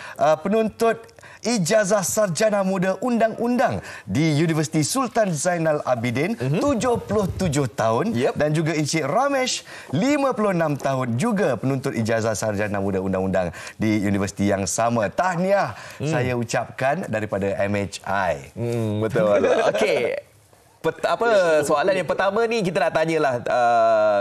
penuntut Ijazah Sarjana Muda Undang-Undang di Universiti Sultan Zainal Abidin, 77 tahun. Dan juga Encik Ramesh, 56 tahun, juga penuntut Ijazah Sarjana Muda Undang-Undang di universiti yang sama. Tahniah saya ucapkan daripada MHI. Betul. Okey. Soalan yang pertama ni kita nak tanyalah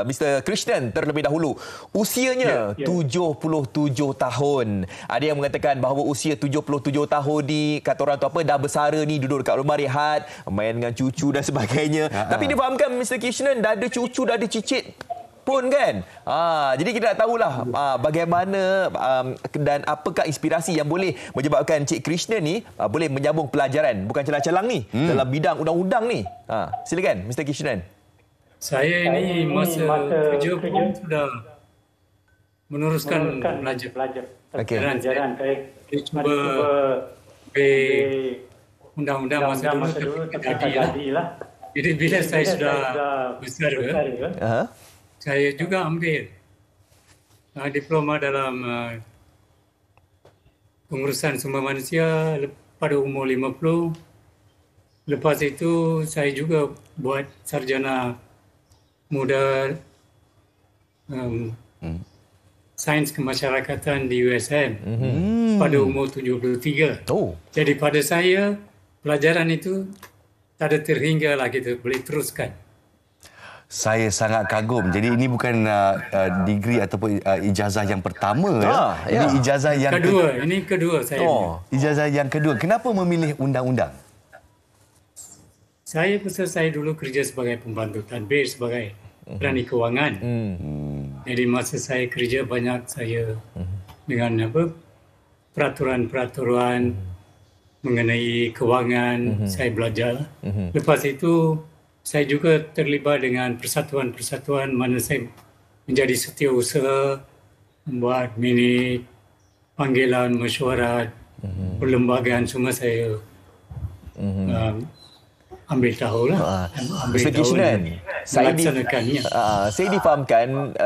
Mr. Krishnan terlebih dahulu. Usianya 77 tahun. Ada yang mengatakan bahawa usia 77 tahun ni kata orang tu dah bersara ni, duduk dekat rumah rehat, main dengan cucu dan sebagainya. Tapi dia fahamkan Mr. Krishnan dah ada cucu, dah ada cicit pun kan. Jadi kita nak tahulah bagaimana dan apakah inspirasi yang boleh menyebabkan Cik Krishnan ni boleh menyambung pelajaran bukan calang-calang ni dalam bidang undang-undang ni. Silakan Mr. Krishnan. Saya ini masa kerja pun sudah meneruskan belajar. Pelajaran saya cuba undang-undang masa dulu jadilah. Jadi bila saya sudah besar, saya juga ambil diploma dalam pengurusan sumber manusia pada umur 50. Lepas itu saya juga buat sarjana muda sains kemasyarakatan di USM pada umur 73. Jadi pada saya pelajaran itu tak ada terhingga lah, kita boleh teruskan. Saya sangat kagum. Jadi ini bukan degree ataupun ijazah yang pertama. Ini ijazah yang kedua. Ini kedua saya. Ijazah yang kedua. Kenapa memilih undang-undang? Saya pasal saya dulu kerja sebagai pembantu tadbir, sebagai penani kewangan. Jadi masa saya kerja banyak saya dengan peraturan-peraturan mengenai kewangan, saya belajar. Lepas itu saya juga terlibat dengan persatuan-persatuan mana saya menjadi setiausaha, membuat minit, panggilan, mesyuarat, perlembagaan, semua saya ambil tahulah. Mr. Krishnan, saya difahamkan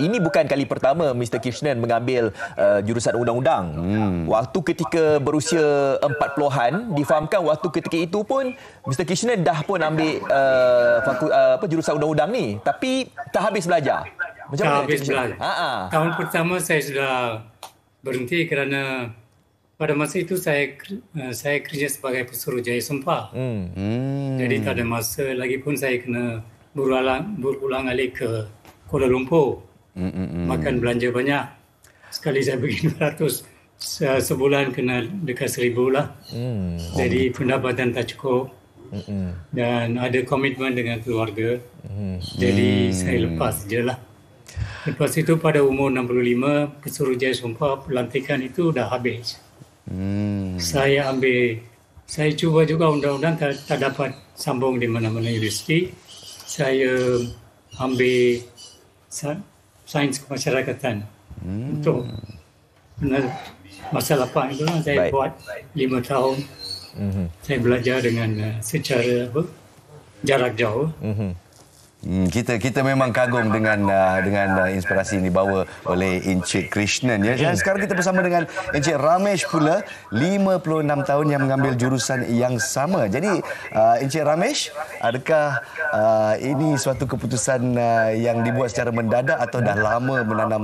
ini bukan kali pertama Mr. Krishnan mengambil jurusan undang-undang. Waktu ketika berusia 40-an, difahamkan waktu ketika itu pun Mr. Krishnan dah pun ambil jurusan undang-undang ni, tapi tak habis belajar. Macam mana? Habis belajar. Tahun pertama saya sudah berhenti kerana pada masa itu saya kerja sebagai pesuruh jaya sumpah. Jadi tak ada masa lagi pun saya kena berulang-alik ke Kuala Lumpur. Makan belanja banyak. Sekali saya pergi 200, sebulan kena dekat 1,000 lah. Jadi pendapatan tak cukup. Dan ada komitmen dengan keluarga. Jadi saya lepas je lah. Lepas itu pada umur 65, pesuruh jaya sumpah pelantikan itu dah habis. Saya cuba juga undang-undang tak dapat sambung di mana-mana universiti. Saya ambil sains kemasyarakatan untuk masa lapang itu saya buat 5 tahun. Saya belajar dengan secara jarak jauh. Kita memang kagum dengan inspirasi yang dibawa oleh Encik Krishnan ya. Dan sekarang kita bersama dengan Encik Ramesh pula, 56 tahun yang mengambil jurusan yang sama. Jadi Encik Ramesh, adakah ini suatu keputusan yang dibuat secara mendadak atau dah lama menanam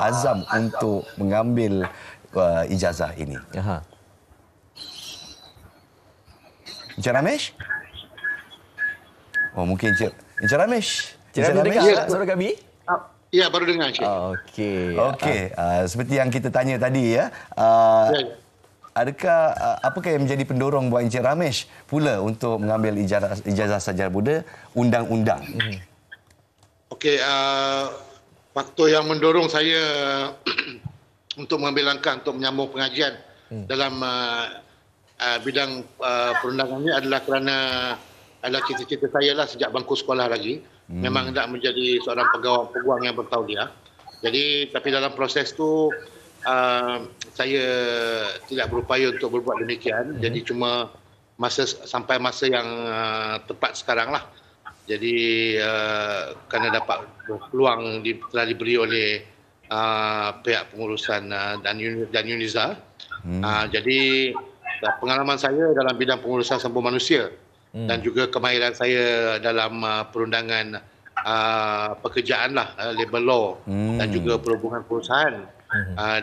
azam untuk mengambil ijazah ini? Encik Ramesh? Mungkin Encik Ramesh. Encik Ramesh dengar suara kami? Ya, baru dengar Encik. Okey. Seperti yang kita tanya tadi ya. Apakah yang menjadi pendorong buat Encik Ramesh pula untuk mengambil ijazah sarjana muda undang-undang? Okey, faktor yang mendorong saya untuk mengambil langkah untuk menyambung pengajian dalam bidang perundangan ini adalah kerana cita-cita saya lah sejak bangku sekolah lagi. Memang hendak menjadi seorang peguam yang bertauliah. Jadi, tapi dalam proses tu saya tidak berupaya untuk berbuat demikian. Jadi cuma sampai masa yang tepat sekarang lah. Jadi kerana dapat peluang telah diberi oleh pihak pengurusan dan UNIZA. Jadi pengalaman saya dalam bidang pengurusan sumber manusia dan juga kemahiran saya dalam perundangan pekerjaan lah, labor law dan juga perhubungan perusahaan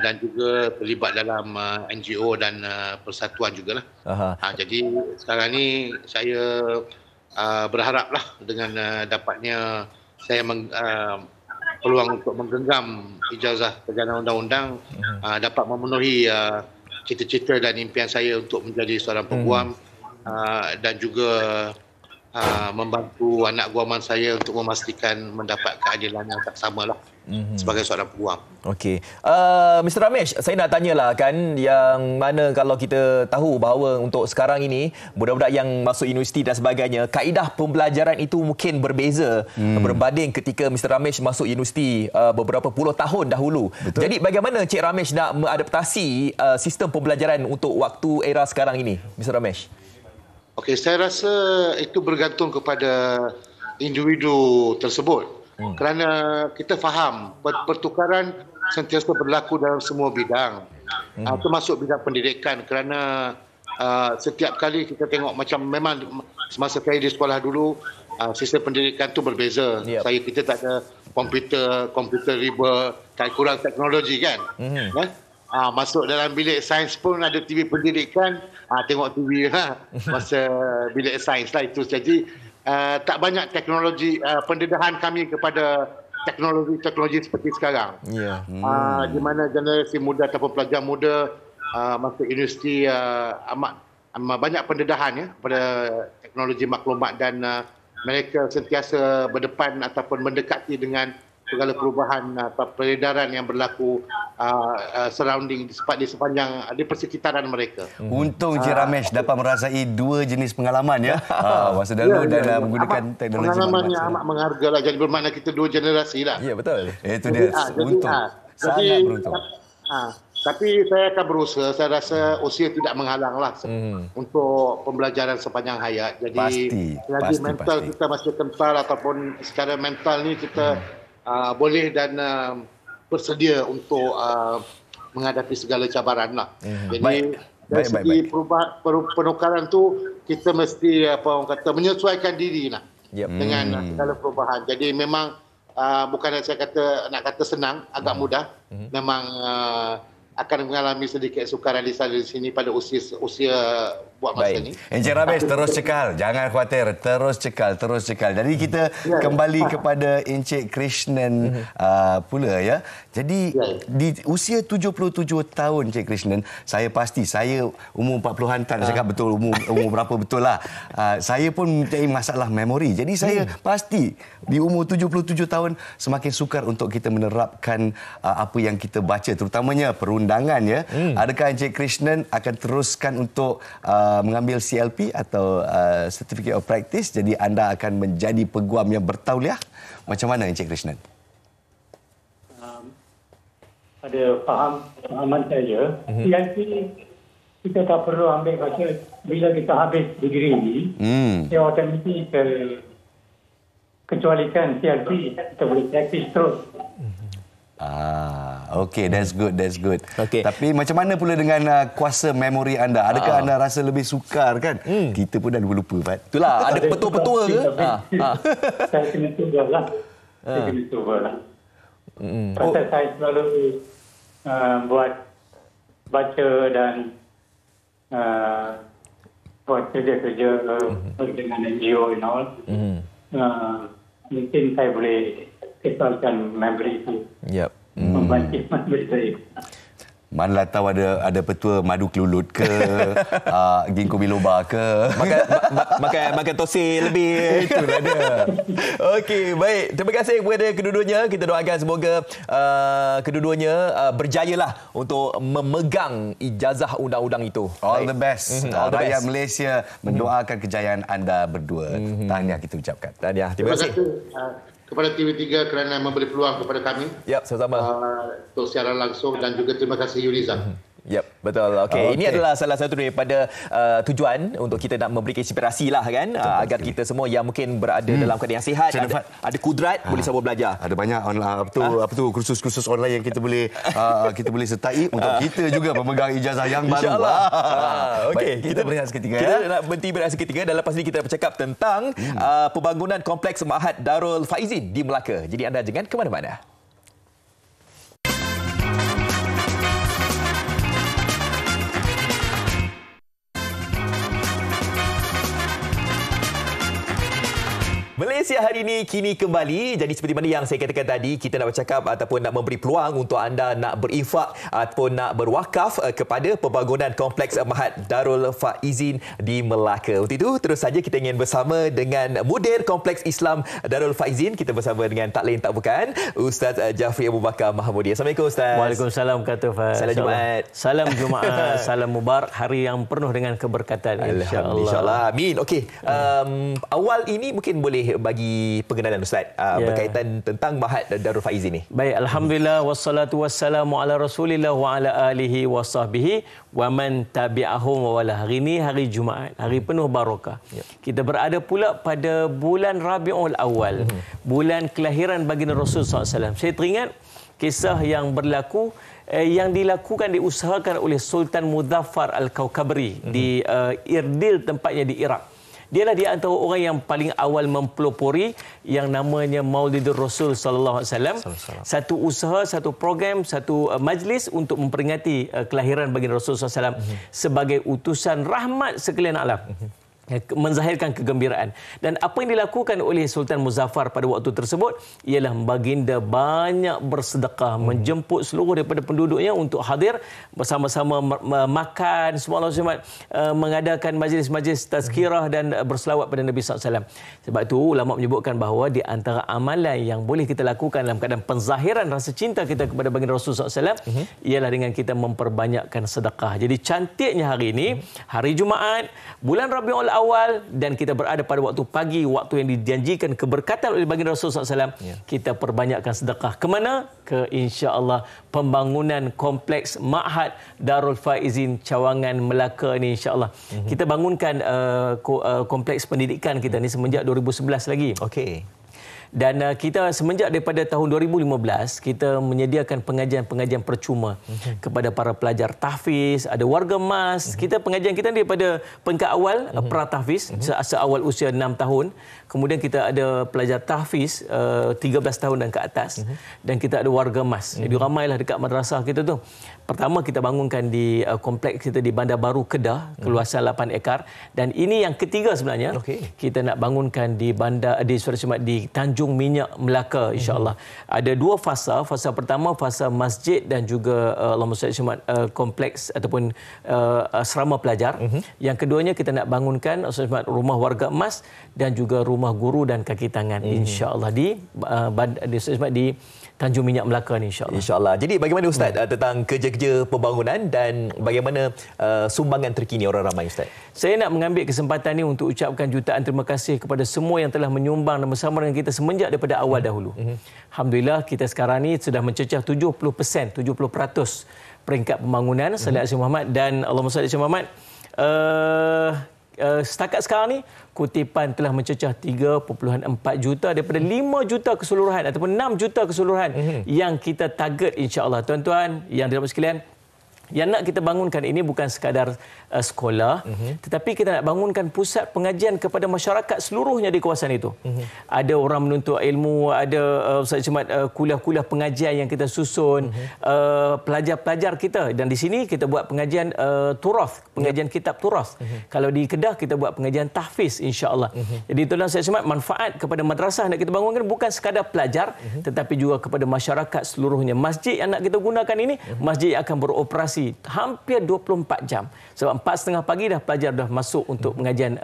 dan juga terlibat dalam NGO dan persatuan jugalah. Jadi sekarang ni saya berharaplah dengan dapatnya saya peluang untuk menggenggam ijazah sarjana undang-undang dapat memenuhi cita-cita dan impian saya untuk menjadi seorang peguam dan juga membantu anak guaman saya untuk memastikan mendapat keadilan yang tak samalah sebagai seorang peguam. Okey. Mr. Ramesh, saya nak tanyalah kan, yang mana kalau kita tahu bahawa untuk sekarang ini budak-budak yang masuk universiti dan sebagainya, kaedah pembelajaran itu mungkin berbeza berbanding ketika Mr. Ramesh masuk universiti beberapa puluh tahun dahulu. Betul. Jadi bagaimana Cik Ramesh nak mengadaptasi sistem pembelajaran untuk waktu era sekarang ini, Mr. Ramesh? Okey, saya rasa itu bergantung kepada individu tersebut. Kerana kita faham pertukaran sentiasa berlaku dalam semua bidang. Termasuk bidang pendidikan, kerana setiap kali kita tengok macam memang semasa saya di sekolah dulu sistem pendidikan tu berbeza. Kita tak ada komputer riba, tak kurang teknologi kan. Masuk dalam bilik sains pun ada TV pendidikan, tengok TV masa bilik sains lah itu. Jadi tak banyak teknologi, pendedahan kami kepada teknologi seperti sekarang. Di mana generasi muda ataupun pelajar muda masuk universiti amat banyak pendedahan pada teknologi maklumat dan mereka sentiasa berdepan ataupun mendekati dengan segala perubahan peredaran yang berlaku surrounding di sepanjang di persekitaran mereka. Untung Cik Ramesh dapat merasai dua jenis pengalaman ya. Masa dahulu dan menggunakan teknologi. Pengalamannya amat mengharga lah. Jadi bermakna kita dua generasi lah. Ya, betul. Itu dia. Untung. Sangat beruntung. Tapi saya akan berusaha. Saya rasa usia tidak menghalanglah untuk pembelajaran sepanjang hayat. Jadi pasti, mental kita masih kental ataupun secara mental ni kita boleh dan bersedia untuk menghadapi segala cabaran lah. Jadi dari segi penukaran tu kita mesti menyesuaikan diri lah dengan segala perubahan. Jadi memang bukan saya nak kata senang, agak mudah. Memang akan mengalami sedikit sukaran di sana di sini pada usia buat masa ni. Encik Ramesh, terus cekal. Jangan khawatir. Terus cekal. Jadi kita kembali kepada Encik Krishnan pula ya. Jadi di usia 77 tahun Encik Krishnan, saya pasti, saya umur 40-an, tak nak cakap betul umur berapa betul lah. Saya pun mempunyai masalah memori. Jadi saya pasti di umur 77 tahun semakin sukar untuk kita menerapkan apa yang kita baca, terutamanya perundangan ya. Adakah Encik Krishnan akan teruskan untuk mengambil CLP atau Certificate of Practice, jadi anda akan menjadi peguam yang bertauliah? Macam mana Encik Krishnan? Pada fahaman saya, CLP kita tak perlu ambil pasal bila kita habis degree ni, dia otomatik kecualikan CLP, kita boleh praktis terus. Okay, that's good. Okay. Tapi macam mana pula dengan kuasa memori anda? Adakah anda rasa lebih sukar kan? Kita pun dah lupa, Pat. Itulah, ada petua-petua ke? Saya kena cuba lah. Pasal saya selalu buat baca dan buat kerja-kerja dengan NGO and all. Mungkin saya boleh kekalkan memori itu. Membangkit memori saya. Manalah tahu ada petua madu kelulut ke, ginkgo biloba ke. Makan tosil lebih. Itulah dia. Okey, baik. Terima kasih kepada kedua-duanya. Kita doakan semoga kedua-duanya berjayalah untuk memegang ijazah undang-undang itu. All the best. Rakyat Malaysia mendoakan kejayaan anda berdua. Tahniah kita ucapkan. Tahniah. Terima kasih. Kepada TV3 kerana memberi peluang kepada kami. Sama-sama. Untuk siaran langsung, dan juga terima kasih Yuriza. Betul. Okey, ini adalah salah satu daripada tujuan untuk kita nak memberi inspirasi lah kan, agar kita semua yang mungkin berada dalam keadaan yang sihat, ada kudrat, boleh sama belajar. Ada banyak apa tu kursus-kursus online yang kita boleh sertai untuk kita juga memegang ijazah yang baru. InsyaAllah. Okey, kita berehat seketika. Kita nak berhenti berehat seketika, dan lepas ini kita bercakap tentang pembangunan kompleks Mahat Darul Faizin di Melaka. Jadi anda jangan ke mana-mana. Malaysia hari ini kini kembali. Jadi seperti mana yang saya katakan tadi, kita nak bercakap ataupun nak memberi peluang untuk anda nak berinfak ataupun nak berwakaf kepada pembangunan kompleks Mahat Darul Faizin di Melaka. Untuk itu, terus saja kita ingin bersama dengan Mudir Kompleks Islam Darul Faizin. Kita bersama dengan tak lain tak bukan Ustaz Jafri Abu Bakar Mahmudi. Assalamualaikum Ustaz. Waalaikumsalam kata Faz. Salam Jumaat. Salam Jumaat. Salam Mubarak. Hari yang penuh dengan keberkatan. InsyaAllah. Amin. Okey. Awal ini mungkin boleh bagi pengenalan Ustaz berkaitan tentang Mahat Darul Faizin ini. Baik, alhamdulillah wassalatu wassalamu ala Rasulillah wa ala alihi wa sahbihi wa man tabi'ahum wa wala. Hari ini hari Jumaat, hari penuh barakah. Kita berada pula pada bulan Rabiul Awal, bulan kelahiran baginda Rasul SAW. Saya teringat kisah yang berlaku yang diusahakan oleh Sultan Muzaffar Al-Kaukabri di Irbil, tempatnya di Iraq. Dialah di antara orang yang paling awal mempelopori yang namanya Maulidur Rasul sallallahu alaihi wasallam. Satu usaha, satu program, satu majlis untuk memperingati kelahiran baginda Rasul sallallahu alaihi wasallam sebagai utusan rahmat sekalian alam. Menzahirkan kegembiraan. Dan apa yang dilakukan oleh Sultan Muzaffar pada waktu tersebut ialah baginda banyak bersedekah, menjemput seluruh daripada penduduknya untuk hadir bersama-sama makan, semua Allah mengadakan majlis-majlis tazkirah dan berselawat pada Nabi SAW. Sebab itu ulama menyebutkan bahawa di antara amalan yang boleh kita lakukan dalam keadaan penzahiran rasa cinta kita kepada baginda Rasul SAW ialah dengan kita memperbanyakkan sedekah. Jadi cantiknya hari ini, hari Jumaat, bulan Rabiul Awal, dan kita berada pada waktu pagi, waktu yang dijanjikan keberkatan oleh baginda Rasul SAW. Kita perbanyakkan sedekah. Ke mana? Ke insya-Allah pembangunan kompleks Mahat Darul Faizin Cawangan Melaka ni, insya-Allah. Kita bangunkan kompleks pendidikan kita ni semenjak 2011 lagi. Okey. Dan kita semenjak daripada tahun 2015 kita menyediakan pengajian-pengajian percuma kepada para pelajar tahfiz, ada warga emas. Kita pengajian kita daripada peringkat awal pra-tahfiz seawal usia 6 tahun. Kemudian kita ada pelajar tahfiz 13 tahun dan ke atas, dan kita ada warga emas. Jadi ramailah dekat madrasah kita tu. Pertama kita bangunkan di kompleks kita di Bandar Baru Kedah, keluasan 8 ekar, dan ini yang ketiga sebenarnya. Kita nak bangunkan di di Tanjung Minyak Melaka, insya-Allah. Ada dua fasa. Fasa pertama fasa masjid dan juga kompleks ataupun asrama pelajar. Yang keduanya kita nak bangunkan rumah warga emas dan juga rumah guru dan kaki tangan, insya-Allah di Tanjung Minyak Melaka ni, insya-Allah. Insya-Allah. Jadi bagaimana Ustaz tentang kerja-kerja pembangunan dan bagaimana sumbangan terkini orang ramai Ustaz? Saya nak mengambil kesempatan ini untuk ucapkan jutaan terima kasih kepada semua yang telah menyumbang dan bersama dengan kita semenjak daripada awal dahulu. Alhamdulillah kita sekarang ni sudah mencecah 70% peringkat pembangunan Salih Asyik Muhammad, dan Allahumma salli ala Muhammad. Setakat sekarang ni kutipan telah mencecah 3.4 juta daripada 5 juta keseluruhan ataupun 6 juta keseluruhan yang kita target, insya-Allah. Tuan-tuan yang dirahmati sekalian, yang nak kita bangunkan ini bukan sekadar sekolah, tetapi kita nak bangunkan pusat pengajian kepada masyarakat seluruhnya di kawasan itu. Ada orang menuntut ilmu, ada kuliah-kuliah pengajian yang kita susun, pelajar-pelajar kita, dan di sini kita buat pengajian turath, pengajian kitab turath. Kalau di Kedah kita buat pengajian tahfiz, insya-Allah. Jadi tuan-tuan saya semat, manfaat kepada madrasah nak kita bangunkan bukan sekadar pelajar, tetapi juga kepada masyarakat seluruhnya. Masjid yang nak kita gunakan ini masjid yang akan beroperasi hampir 24 jam. Sebab 4.30 pagi dah pelajar dah masuk untuk pengajian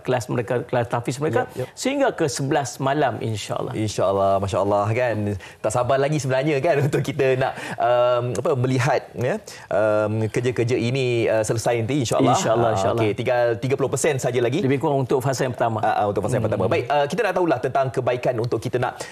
kelas mereka, kelas tahfiz mereka, sehingga ke 11 malam, insya-Allah. Insya-Allah, masya-Allah kan. Tak sabar lagi sebenarnya kan untuk kita nak melihat kerja-kerja ini selesai nanti, insya-Allah. Insya-Allah, insya-Allah. Okey, tinggal 30% saja lagi. Lebih kurang untuk fasa yang pertama. Untuk fasa yang pertama. Baik, kita nak tahulah tentang kebaikan untuk kita nak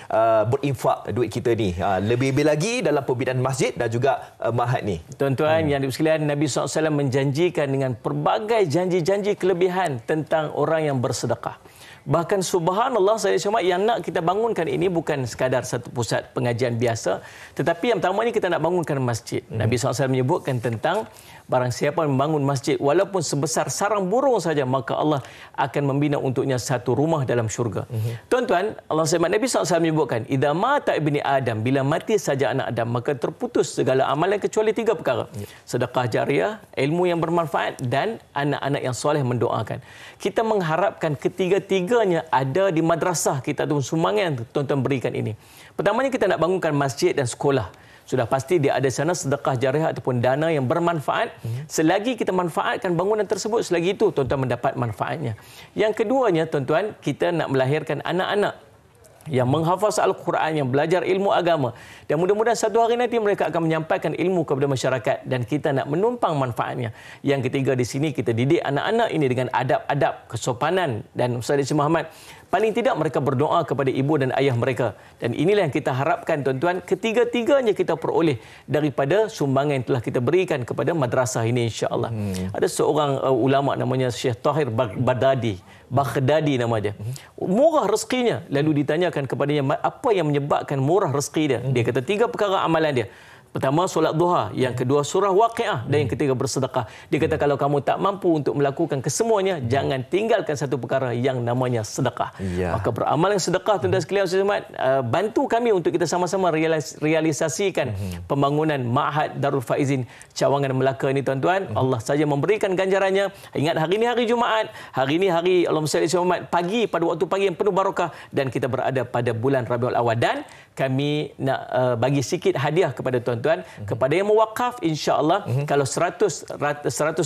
berinfak duit kita ni. Lebih-lebih lagi dalam pembinaan masjid dan juga Mahat ni. Tuan-tuan yang sekalian, Nabi SAW menjanjikan dengan pelbagai janji-janji kelebihan tentang orang yang bersedekah. Bahkan subhanallah, saya cuma yang nak kita bangunkan ini bukan sekadar satu pusat pengajian biasa, tetapi yang pertama ini kita nak bangunkan masjid. Nabi SAW menyebutkan tentang barang siapa membangun masjid walaupun sebesar sarang burung saja, maka Allah akan membina untuknya satu rumah dalam syurga. Tuan-tuan, Allah SWT, Nabi SAW menyebutkan, idza mata ibni Adam, bila mati saja anak Adam, maka terputus segala amalan kecuali 3 perkara. Sedekah jariah, ilmu yang bermanfaat, dan anak-anak yang soleh mendoakan. Kita mengharapkan ketiga-tiga ketiganya ada di madrasah kita tu, sumbangan tuan-tuan berikan ini. Pertamanya kita nak bangunkan masjid dan sekolah. Sudah pasti dia ada sana sedekah jariah ataupun dana yang bermanfaat. Selagi kita manfaatkan bangunan tersebut, selagi itu tuan-tuan mendapat manfaatnya. Yang keduanya tuan-tuan, kita nak melahirkan anak-anak yang menghafaz Al-Quran, yang belajar ilmu agama. Dan mudah-mudahan satu hari nanti mereka akan menyampaikan ilmu kepada masyarakat dan kita nak menumpang manfaatnya. Yang ketiga di sini, kita didik anak-anak ini dengan adab-adab, kesopanan. Dan Ustaz Yusri Muhammad, paling tidak mereka berdoa kepada ibu dan ayah mereka. Dan inilah yang kita harapkan tuan-tuan, ketiga-tiganya kita peroleh daripada sumbangan yang telah kita berikan kepada madrasah ini, insya-Allah. Ada seorang ulama namanya Syekh Tahir Baghdadi nama dia. Murah rezekinya. Lalu ditanyakan kepadanya apa yang menyebabkan murah rezeki dia. Dia kata 3 perkara amalan dia. Pertama, solat duha. Yang kedua, surah Waqiah. Dan yang ketiga, bersedekah. Dia kata kalau kamu tak mampu untuk melakukan kesemuanya, jangan tinggalkan satu perkara yang namanya sedekah. Maka beramal yang sedekah, tuan-tuan sekalian, bantu kami untuk kita sama-sama realisasikan pembangunan Ma'had Darul Faizin Cawangan Melaka ini, tuan-tuan. Allah saja memberikan ganjarannya. Ingat, hari ini hari Jumaat. Hari ini hari Allahumma salli ala Muhammad. Pagi, pada waktu pagi yang penuh barakah. Dan kita berada pada bulan Rabiul Awal. Dan kami nak bagi sikit hadiah kepada tuan-tuan, kepada yang mewakaf, insya-Allah kalau 100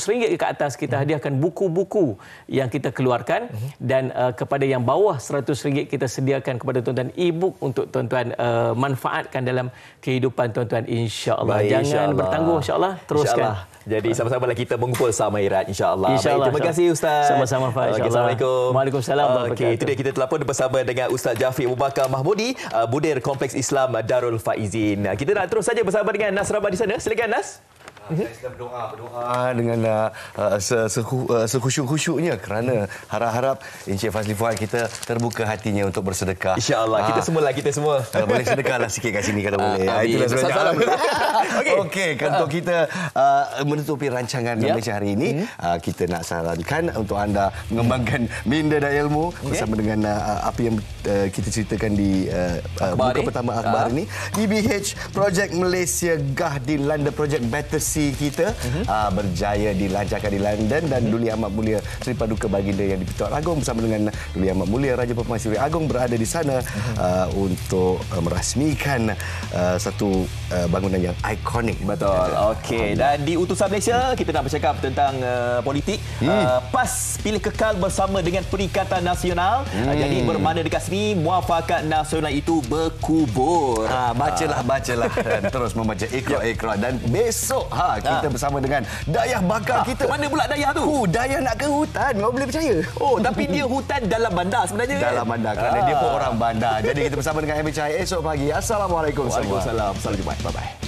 ringgit ke atas kita hadiahkan buku-buku yang kita keluarkan, dan kepada yang bawah 100 ringgit kita sediakan kepada tuan-tuan e-book untuk tuan-tuan manfaatkan dalam kehidupan tuan-tuan, insya-Allah. Jangan bertangguh, insya-Allah, teruskan. Insya-Allah. Jadi sama-sama kita mengumpul sama Irat, insya-Allah. Insya-Allah. Terima kasih Ustaz. Sama-sama Faiz. Assalamualaikum. Waalaikumsalam. Okey, itu dia kita telah pun bersama dengan Ustaz Jafri Abu Bakar Mahmudi, Budir Kompleks Islam Darul Faizin. Kita nak terus saja bersama dengan Nas Rabah di sana. Silakan Nas. Saya sedang berdoa dengan sekhusyuk-khusyuknya kerana harap-harap Encik Fazli Fuad kita terbuka hatinya untuk bersedekah. InsyaAllah. Kita semua. Kalau boleh sedekahlah sikit kat sini kalau boleh. Itulah sebenarnya. Okey, untuk kita menutupi rancangan Malaysia hari ini, kita nak sarankan untuk anda mengembangkan minda dan ilmu bersama dengan apa yang kita ceritakan di buka pertama akhbar ini. EBH Projek Malaysia Gah di London, Projek Battersea kita berjaya dilancarkan di London, dan Duli Amat Mulia Seri Paduka Baginda yang di-Pertuan Agong bersama dengan Duli Amat Mulia Raja Permaisuri Agong berada di sana untuk merasmikan satu bangunan yang ikonik. Betul. Okey, dan di Utusan Malaysia kita nak bercakap tentang politik. PAS pilih kekal bersama dengan Perikatan Nasional. Jadi bermakna dekat sini muafakat nasional itu berkubur. Bacalah dan terus membaca Iqra. Dan besok kita bersama dengan Dayah bakar kita. Mana pula Dayah tu? Dayah nak ke hutan. Kau boleh percaya? Oh, tapi dia hutan dalam bandar sebenarnya. Dalam bandar, kerana dia pun orang bandar. Jadi kita bersama dengan MHI esok pagi. Assalamualaikum. Waalaikumsalam. Salam Jumaat. Bye-bye.